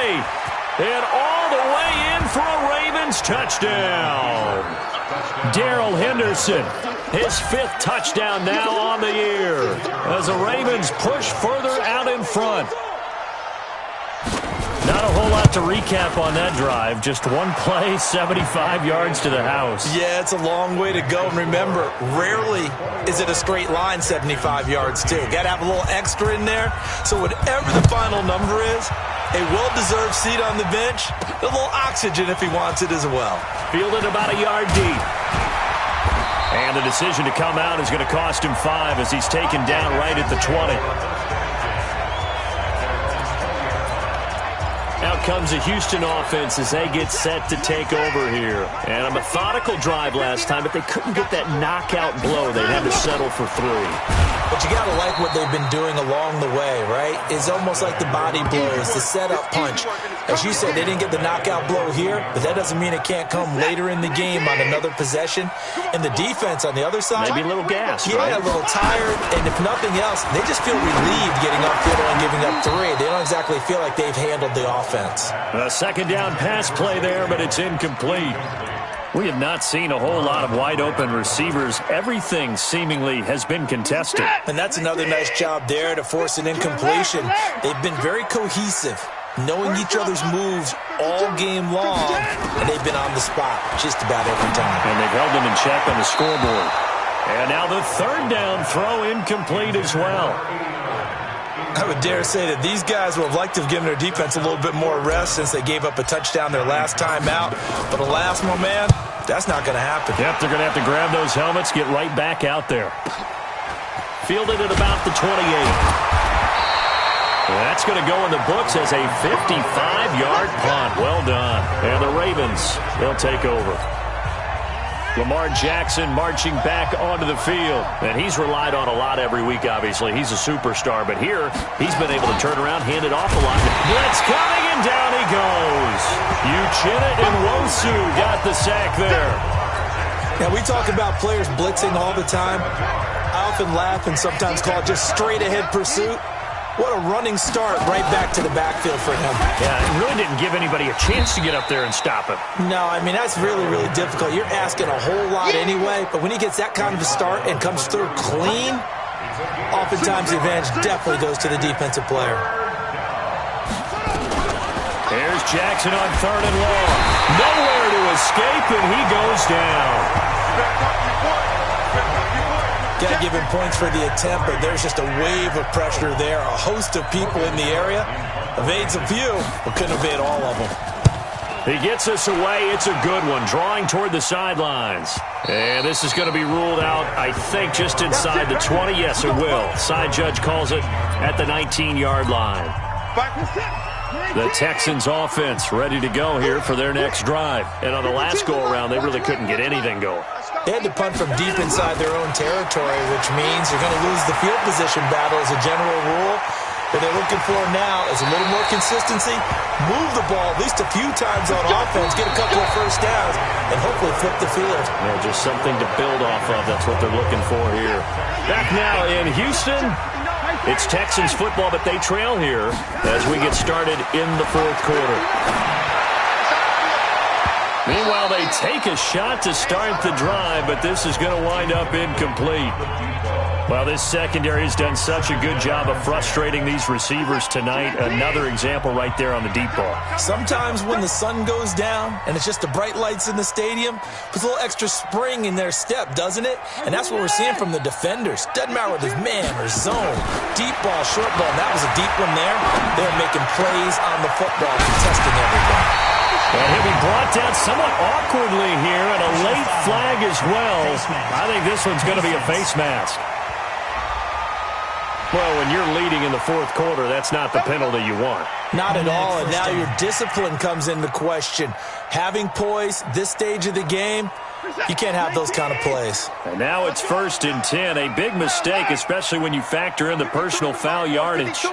and all the way in for a Ravens touchdown. Darrell Henderson, his 5th touchdown now on the year as the Ravens push further out in front. Not a whole lot to recap on that drive. Just one play, 75 yards to the house. Yeah, it's a long way to go. And remember, rarely is it a straight line 75 yards, too. Got to have a little extra in there. So whatever the final number is, a well-deserved seat on the bench, a little oxygen if he wants it as well. Fielded about a yard deep. And the decision to come out is going to cost him 5 as he's taken down right at the 20. Out comes the Houston offense as they get set to take over here. And a methodical drive last time, but they couldn't get that knockout blow. They had to settle for 3. But you got to like what they've been doing along the way, right? It's almost like the body blows, the setup punch. As you said, they didn't get the knockout blow here, but that doesn't mean it can't come later in the game on another possession. And the defense on the other side, maybe a little gas, yeah, right? A little tired. And if nothing else, they just feel relieved getting upfield and giving up 3. They don't exactly feel like they've handled the offense. A 2nd down pass play there, but it's incomplete. We have not seen a whole lot of wide-open receivers. Everything seemingly has been contested. And that's another nice job there to force an incompletion. They've been very cohesive, knowing each other's moves all game long, and they've been on the spot just about every time. And they've held them in check on the scoreboard. And now the 3rd down throw incomplete as well. I would dare say that these guys would have liked to have given their defense a little bit more rest since they gave up a touchdown their last time out. But alas, my man, that's not going to happen. Yep, they're going to have to grab those helmets, get right back out there. Fielded at about the 28. That's going to go in the books as a 55-yard punt. Well done. And the Ravens, they'll take over. Lamar Jackson marching back onto the field. And he's relied on a lot every week, obviously. He's a superstar. But here, he's been able to turn around, hand it off a lot. Blitz coming, and down he goes. Uchenna and Wosu got the sack there. Now, we talk about players blitzing all the time. I often laugh and sometimes call it just straight-ahead pursuit. What a running start right back to the backfield for him. Yeah, it really didn't give anybody a chance to get up there and stop him. No, I mean, that's really, really difficult. You're asking a whole lot anyway, but when he gets that kind of a start and comes through clean, oftentimes the advantage definitely goes to the defensive player. There's Jackson on 3rd and long. Nowhere to escape, and he goes down. Got to give him points for the attempt, but there's just a wave of pressure there. A host of people in the area. Evades a few, but couldn't evade all of them. He gets us away. It's a good one, drawing toward the sidelines. And this is going to be ruled out, I think, just inside the 20. Yes, it will. Side judge calls it at the 19-yard line. The Texans offense ready to go here for their next drive. And on the last go-around, they really couldn't get anything going. They had to punt from deep inside their own territory, which means you're going to lose the field position battle as a general rule. What they're looking for now is a little more consistency, move the ball at least a few times on offense, get a couple of first downs, and hopefully flip the field. Yeah, just something to build off of. That's what they're looking for here. Back now in Houston, it's Texans football, but they trail here as we get started in the fourth quarter. Meanwhile, they take a shot to start the drive, but this is going to wind up incomplete. Well, this secondary has done such a good job of frustrating these receivers tonight. Another example right there on the deep ball. Sometimes when the sun goes down and it's just the bright lights in the stadium, puts a little extra spring in their step, doesn't it? And that's what we're seeing from the defenders. Doesn't matter whether it's man or zone, deep ball, short ball. And that was a deep one there. They're making plays on the football, contesting everything. And he'll be brought down somewhat awkwardly here, and a late flag as well. I think this one's going to be a face mask. Well, when you're leading in the fourth quarter, that's not the penalty you want. Not at all, and now your discipline comes into question. Having poise this stage of the game, you can't have those kind of plays. And now it's 1st and 10, a big mistake, especially when you factor in the personal foul yardage.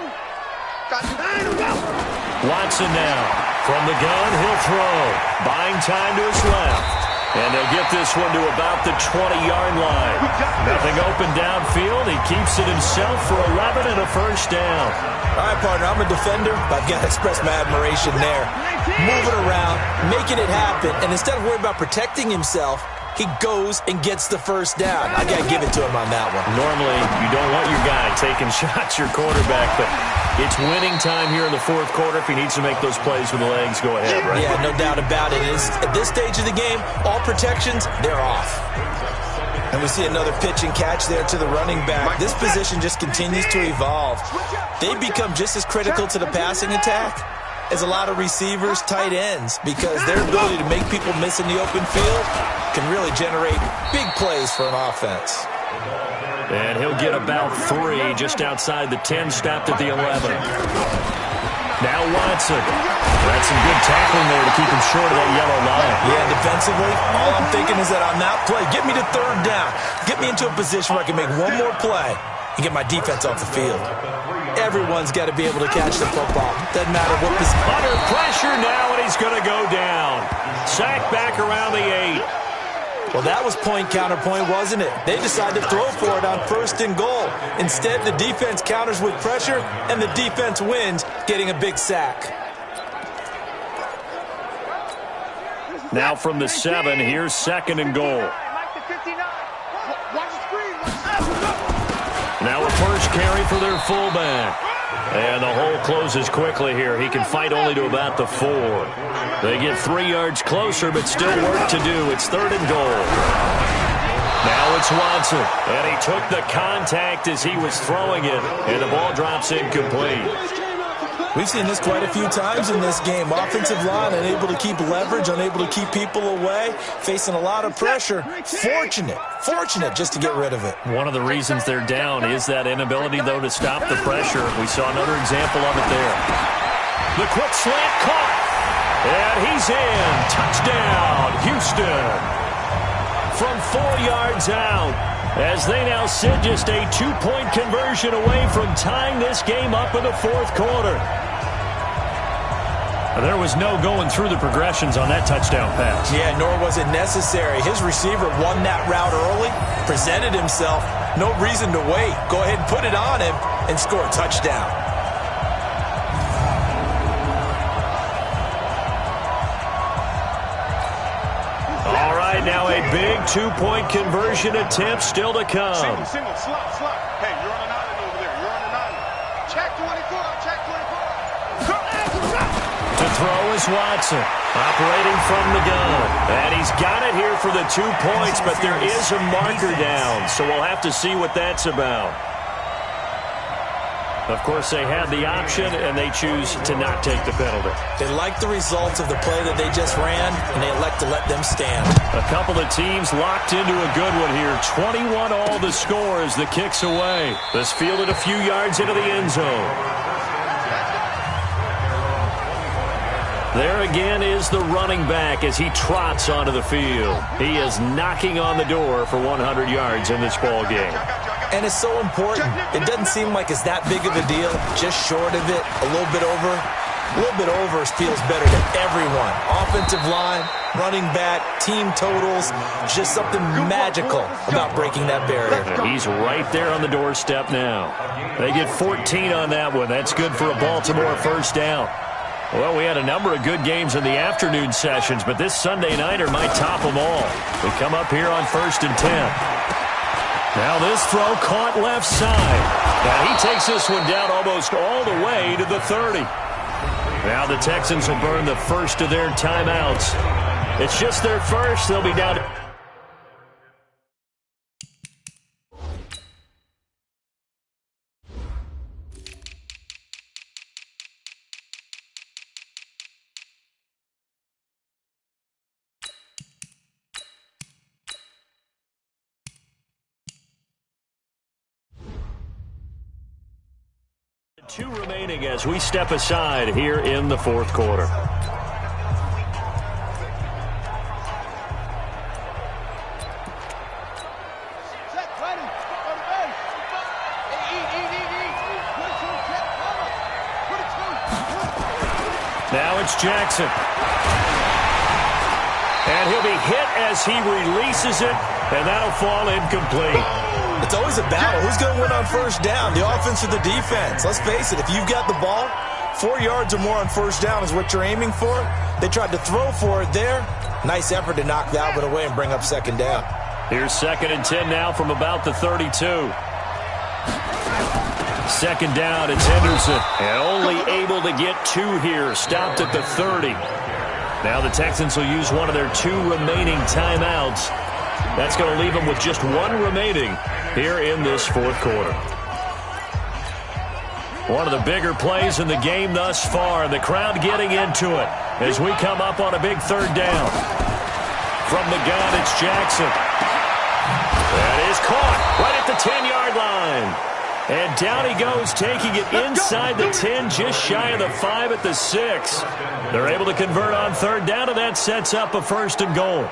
Watson now. From the gun, he'll throw. Buying time to his left. And they'll get this one to about the 20-yard line. Nothing open downfield. He keeps it himself for 11 and a first down. All right, partner, I'm a defender, but I've got to express my admiration there. Moving around, making it happen, and instead of worrying about protecting himself, he goes and gets the first down. I got to give it to him on that one. Normally, you don't want your guy taking shots, your quarterback, but it's winning time here in the fourth quarter. If he needs to make those plays with the legs, go ahead, right? Yeah, no doubt about it. At this stage of the game, all protections, they're off. And we see another pitch and catch there to the running back. This position just continues to evolve. They become just as critical to the passing attack as a lot of receivers, tight ends, because their ability to make people miss in the open field can really generate big plays for an offense. And he'll get about 3 just outside the 10, stopped at the 11. Now Watson. That's some good tackling there to keep him short of that yellow line. Yeah, defensively, all I'm thinking is that on that play, get me to 3rd down. Get me into a position where I can make one more play and get my defense off the field. Everyone's got to be able to catch the football. Doesn't matter what position. Under pressure now, and he's going to go down. Sacked back around the 8. Well, that was point counterpoint, wasn't it? They decided to throw for it on 1st and goal. Instead, the defense counters with pressure, and the defense wins, getting a big sack. Now from the 7, here's 2nd and goal. Now a first carry for their fullback. And the hole closes quickly here. He can fight only to about the 4. They get 3 yards closer, but still work to do. It's 3rd and goal. Now it's Watson. And he took the contact as he was throwing it. And the ball drops incomplete. We've seen this quite a few times in this game. Offensive line unable to keep leverage, unable to keep people away, facing a lot of pressure. Fortunate just to get rid of it. One of the reasons they're down is that inability, though, to stop the pressure. We saw another example of it there. The quick slant caught. And he's in. Touchdown, Houston. From 4 yards out, as they now sit just a 2-point conversion away from tying this game up in the fourth quarter. There was no going through the progressions on that touchdown pass. Yeah, nor was it necessary. His receiver won that route early, presented himself. No reason to wait. Go ahead and put it on him and score a touchdown. All right, now a big 2-point conversion attempt still to come. Single, slot. Hey, you're on an island over there. You're on an island. Check 24, check 24. To throw is Watson, operating from the gun. And he's got it here for the 2 points, but there is a marker down, so we'll have to see what that's about. Of course, they had the option, and they choose to not take the penalty. They like the results of the play that they just ran, and they elect to let them stand. A couple of teams locked into a good one here. 21 all the score as the kick's away. This fielded a few yards into the end zone. There again is the running back as he trots onto the field. He is knocking on the door for 100 yards in this ball game. And it's so important. It doesn't seem like it's that big of a deal. Just short of it, a little bit over. A little bit over feels better to everyone. Offensive line, running back, team totals, just something magical about breaking that barrier. And he's right there on the doorstep now. They get 14 on that one. That's good for a Baltimore first down. Well, we had a number of good games in the afternoon sessions, but this Sunday nighter might top them all. We come up here on 1st and 10. Now this throw caught left side. And he takes this one down almost all the way to the 30. Now the Texans will burn the first of their timeouts. It's just their first. They'll be down to... Two remaining as we step aside here in the fourth quarter. Now it's Jackson. And he'll be hit as he releases it, and that'll fall incomplete. It's always a battle. Who's going to win on first down, the offense or the defense? Let's face it, if you've got the ball, 4 yards or more on first down is what you're aiming for. They tried to throw for it there. Nice effort to knock that one away and bring up second down. Here's 2nd and 10 now from about the 32. Second down, it's Henderson. And only able to get 2 here. Stopped at the 30. Now the Texans will use one of their 2 remaining timeouts. That's going to leave them with just 1 remaining here in this fourth quarter. One of the bigger plays in the game thus far. The crowd getting into it as we come up on a big 3rd down. From the gun, it's Jackson. That is caught right at the 10-yard line. And down he goes, taking it inside the 10, just shy of the 5 at the 6. They're able to convert on 3rd down, and that sets up a 1st and goal.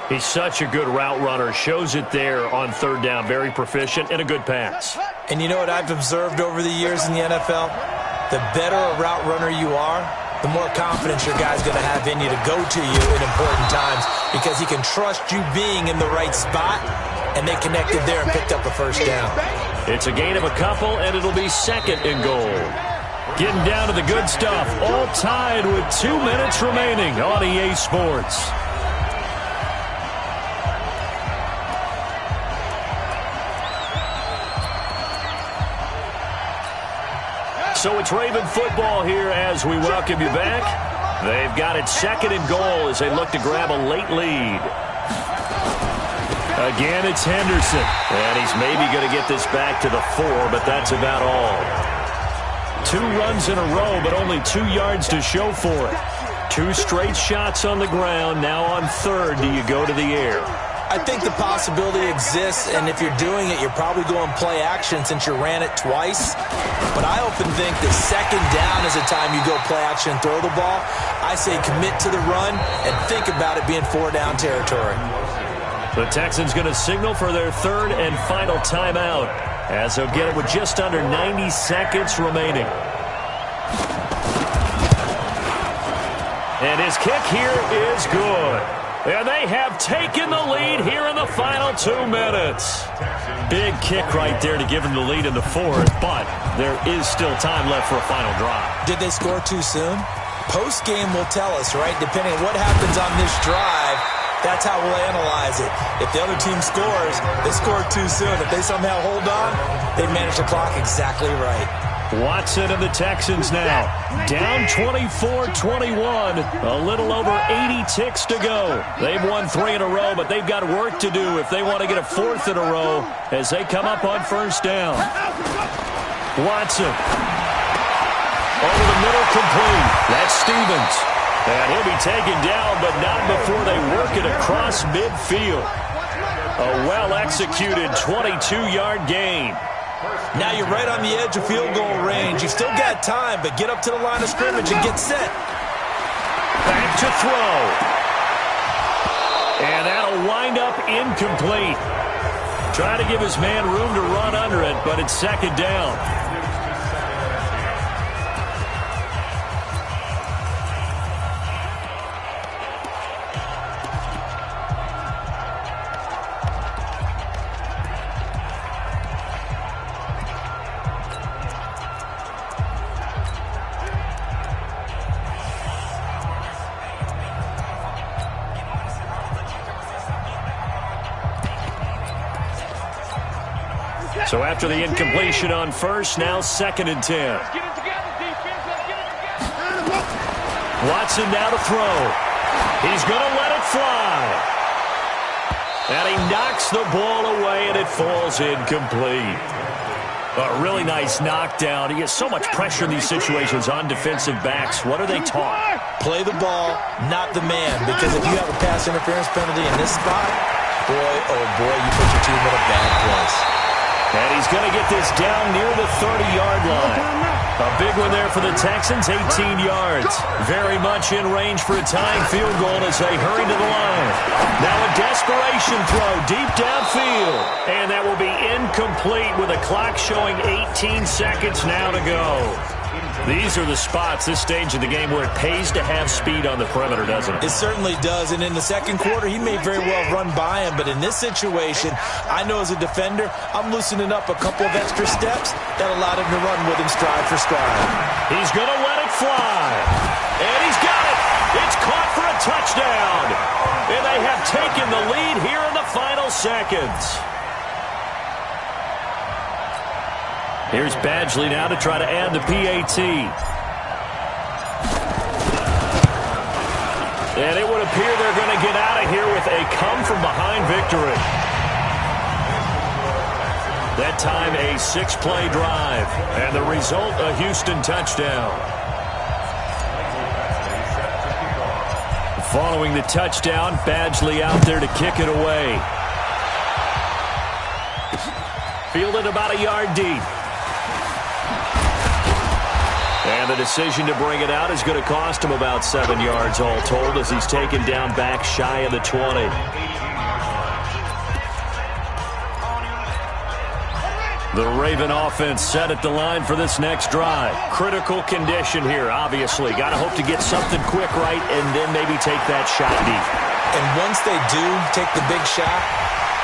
He's such a good route runner. Shows it there on 3rd down. Very proficient and a good pass. And you know what I've observed over the years in the NFL? The better a route runner you are, the more confidence your guy's going to have in you to go to you in important times because he can trust you being in the right spot, and they connected there and picked up a 1st down. It's a gain of a couple, and it'll be 2nd and goal. Getting down to the good stuff. All tied with 2 minutes remaining on EA Sports. So it's Raven football here as we welcome you back. They've got it 2nd and goal as they look to grab a late lead. Again, it's Henderson. And he's maybe going to get this back to the 4, but that's about all. 2 runs in a row, but only 2 yards to show for it. 2 straight shots on the ground. Now on 3rd, do you go to the air? I think the possibility exists, and if you're doing it, you're probably going play action since you ran it twice. But I often think that 2nd down is the time you go play action and throw the ball. I say commit to the run and think about it being 4-down territory. The Texans going to signal for their 3rd and final timeout as they'll get it with just under 90 seconds remaining. And his kick here is good. And they have taken the lead here in the final 2 minutes. Big kick right there to give them the lead in the 4th, but there is still time left for a final drive. Did they score too soon? Post-game will tell us, right? Depending on what happens on this drive, that's how we'll analyze it. If the other team scores, they scored too soon. If they somehow hold on, they manage the clock exactly right. Watson and the Texans now down 24-21, a little over 80 ticks to go. They've won 3 in a row, but they've got work to do if they want to get a 4th in a row as they come up on 1st down. Watson. Over the middle, complete. That's Stevens. And he'll be taken down, but not before they work it across midfield. A well-executed 22-yard gain. Now you're right on the edge of field goal range. You've still got time, but get up to the line of scrimmage and get set. Back to throw. And that'll wind up incomplete. Trying to give his man room to run under it, but it's second down. So after the incompletion on first, now 2nd and 10. Watson now to throw. He's going to let it fly. And he knocks the ball away, and it falls incomplete. A really nice knockdown. He gets so much pressure in these situations on defensive backs. What are they taught? Play the ball, not the man. Because if you have a pass interference penalty in this spot, boy, oh boy, you put your team in a bad place. And he's going to get this down near the 30-yard line. A big one there for the Texans, 18 yards. Very much in range for a tying field goal as they hurry to the line. Now a desperation throw deep downfield. And that will be incomplete with a clock showing 18 seconds now to go. These are the spots, this stage of the game, where it pays to have speed on the perimeter, doesn't it? It certainly does. And in the second quarter, he may very well run by him. But in this situation, I know as a defender, I'm loosening up a couple of extra steps that allowed him to run with him stride for stride. He's going to let it fly. And he's got it. It's caught for a touchdown. And they have taken the lead here in the final seconds. Here's Badgley now to try to add the PAT. And it would appear they're going to get out of here with a come-from-behind victory. That time a 6-play drive. And the result, a Houston touchdown. Following the touchdown, Badgley out there to kick it away. Fielded about a yard deep. And the decision to bring it out is going to cost him about 7 yards all told as he's taken down back shy of the 20. The Raven offense set at the line for this next drive. Critical condition here, obviously. Got to hope to get something quick right and then maybe take that shot deep. And once they do take the big shot,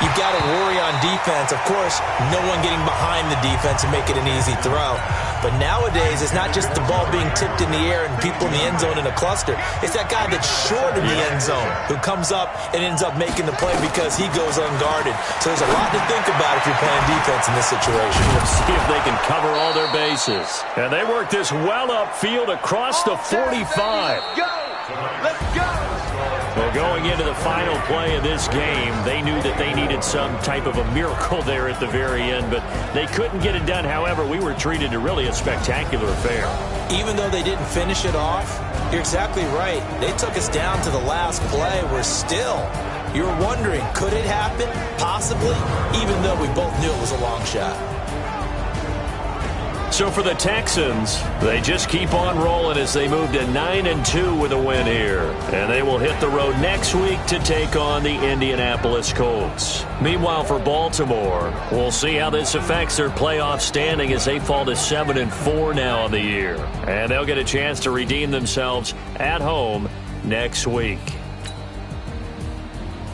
you've got to worry on defense. Of course, no one getting behind the defense and make it an easy throw. But nowadays, it's not just the ball being tipped in the air and people in the end zone in a cluster. It's that guy that's short in the end zone who comes up and ends up making the play because he goes unguarded. So there's a lot to think about if you're playing defense in this situation. Let's see if they can cover all their bases. And they work this well upfield across the 45. Let's go! Well, going into the final play of this game, they knew that they needed some type of a miracle there at the very end, but they couldn't get it done. However, we were treated to really a spectacular affair. Even though they didn't finish it off, you're exactly right. They took us down to the last play. We're still, you're wondering, could it happen? Possibly, even though we both knew it was a long shot. So for the Texans, they just keep on rolling as they move to 9-2 with a win here. And they will hit the road next week to take on the Indianapolis Colts. Meanwhile, for Baltimore, we'll see how this affects their playoff standing as they fall to 7-4 now on the year. And they'll get a chance to redeem themselves at home next week.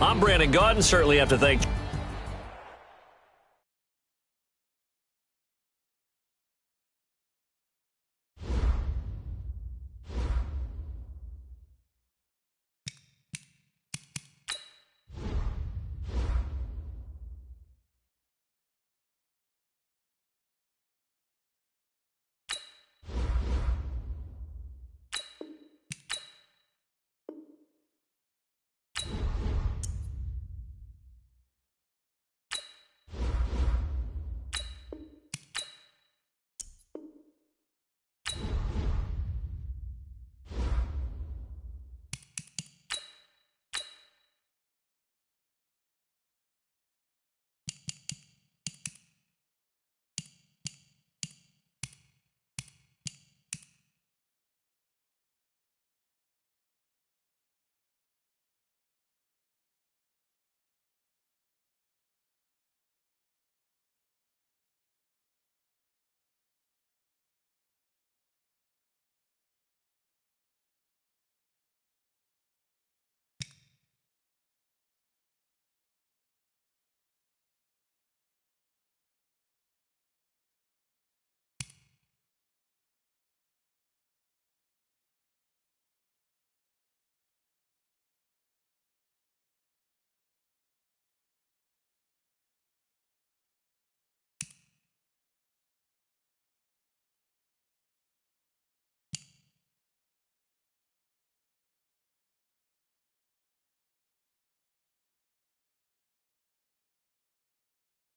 I'm Brandon Gaudin. Certainly have to thank